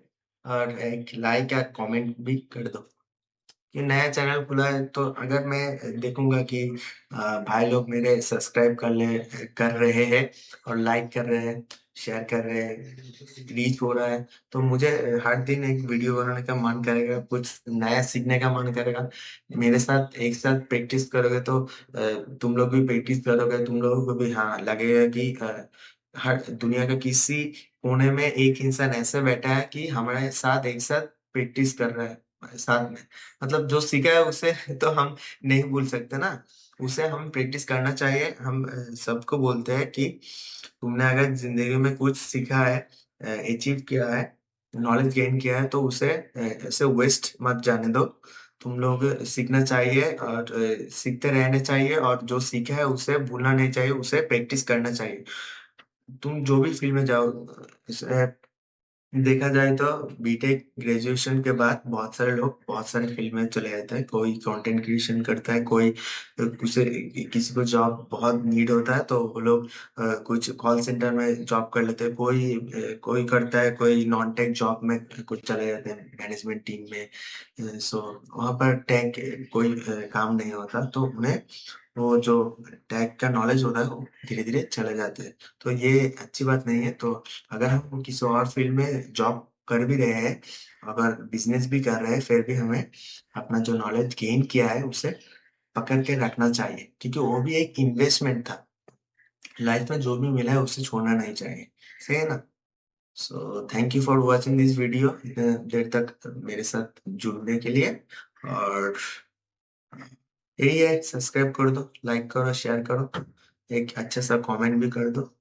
और एक लाइक या कमेंट भी कर दो। ये नया चैनल खुला है, तो अगर मैं देखूंगा कि भाई लोग मेरे सब्सक्राइब कर रहे हैं और लाइक कर रहे हैं, शेयर कर रहे हैं, रीच हो रहा है, तो मुझे हर दिन एक वीडियो बनाने का मन करेगा, कुछ नया सीखने का मन करेगा। मेरे साथ एक साथ प्रैक्टिस करोगे तो तुम लोग भी प्रैक्टिस करोगे, तुम लोगों को भी हाँ लगेगा कि हर दुनिया का किसी कोने में एक इंसान ऐसे बैठा है कि हमारे साथ एक साथ प्रैक्टिस कर रहा है साथ में। मतलब जो सीखा है उसे तो हम नहीं भूल सकते ना, उसे हम प्रैक्टिस करना चाहिए। हम सबको बोलते हैं कि तुमने अगर जिंदगी में कुछ सीखा है, अचीव किया है, नॉलेज गेन किया है, तो उसे ऐसे वेस्ट मत जाने दो। तुम लोग सीखना चाहिए और सीखते रहना चाहिए, और जो सीखा है उसे भूलना नहीं चाहिए, उसे प्रैक्टिस करना चाहिए। तुम जो भी फील्ड में जाओ, देखा जाए तो बीटेक ग्रेजुएशन के बाद बहुत सारे लोग बहुत सारे फील्ड में चले जाते हैं। कोई कंटेंट क्रिएशन करता है, कोई उसे किसी को जॉब बहुत नीड होता है तो वो लोग कुछ कॉल सेंटर में जॉब कर लेते हैं, कोई करता है, कोई नॉन टेक जॉब में कुछ चले जाते हैं मैनेजमेंट टीम में। सो वहाँ पर टेक कोई काम नहीं होता, तो उन्हें वो जो टैग का नॉलेज होता है वो धीरे धीरे चले जाते हैं। तो ये अच्छी बात नहीं है। तो अगर हम किसी और फील्ड में जॉब कर भी रहे हैं, अगर बिजनेस भी कर रहे हैं, फिर भी हमें अपना जो नॉलेज गेन किया है उसे पकड़ के रखना चाहिए, क्योंकि वो भी एक इन्वेस्टमेंट था। लाइफ में जो भी मिला है उसे छोड़ना नहीं चाहिए, सही है ना? So thank you for watching this video, इतने देर तक मेरे साथ जुड़ने के लिए। और यही है, सब्सक्राइब कर दो, लाइक करो, शेयर करो, एक अच्छा सा कमेंट भी कर दो।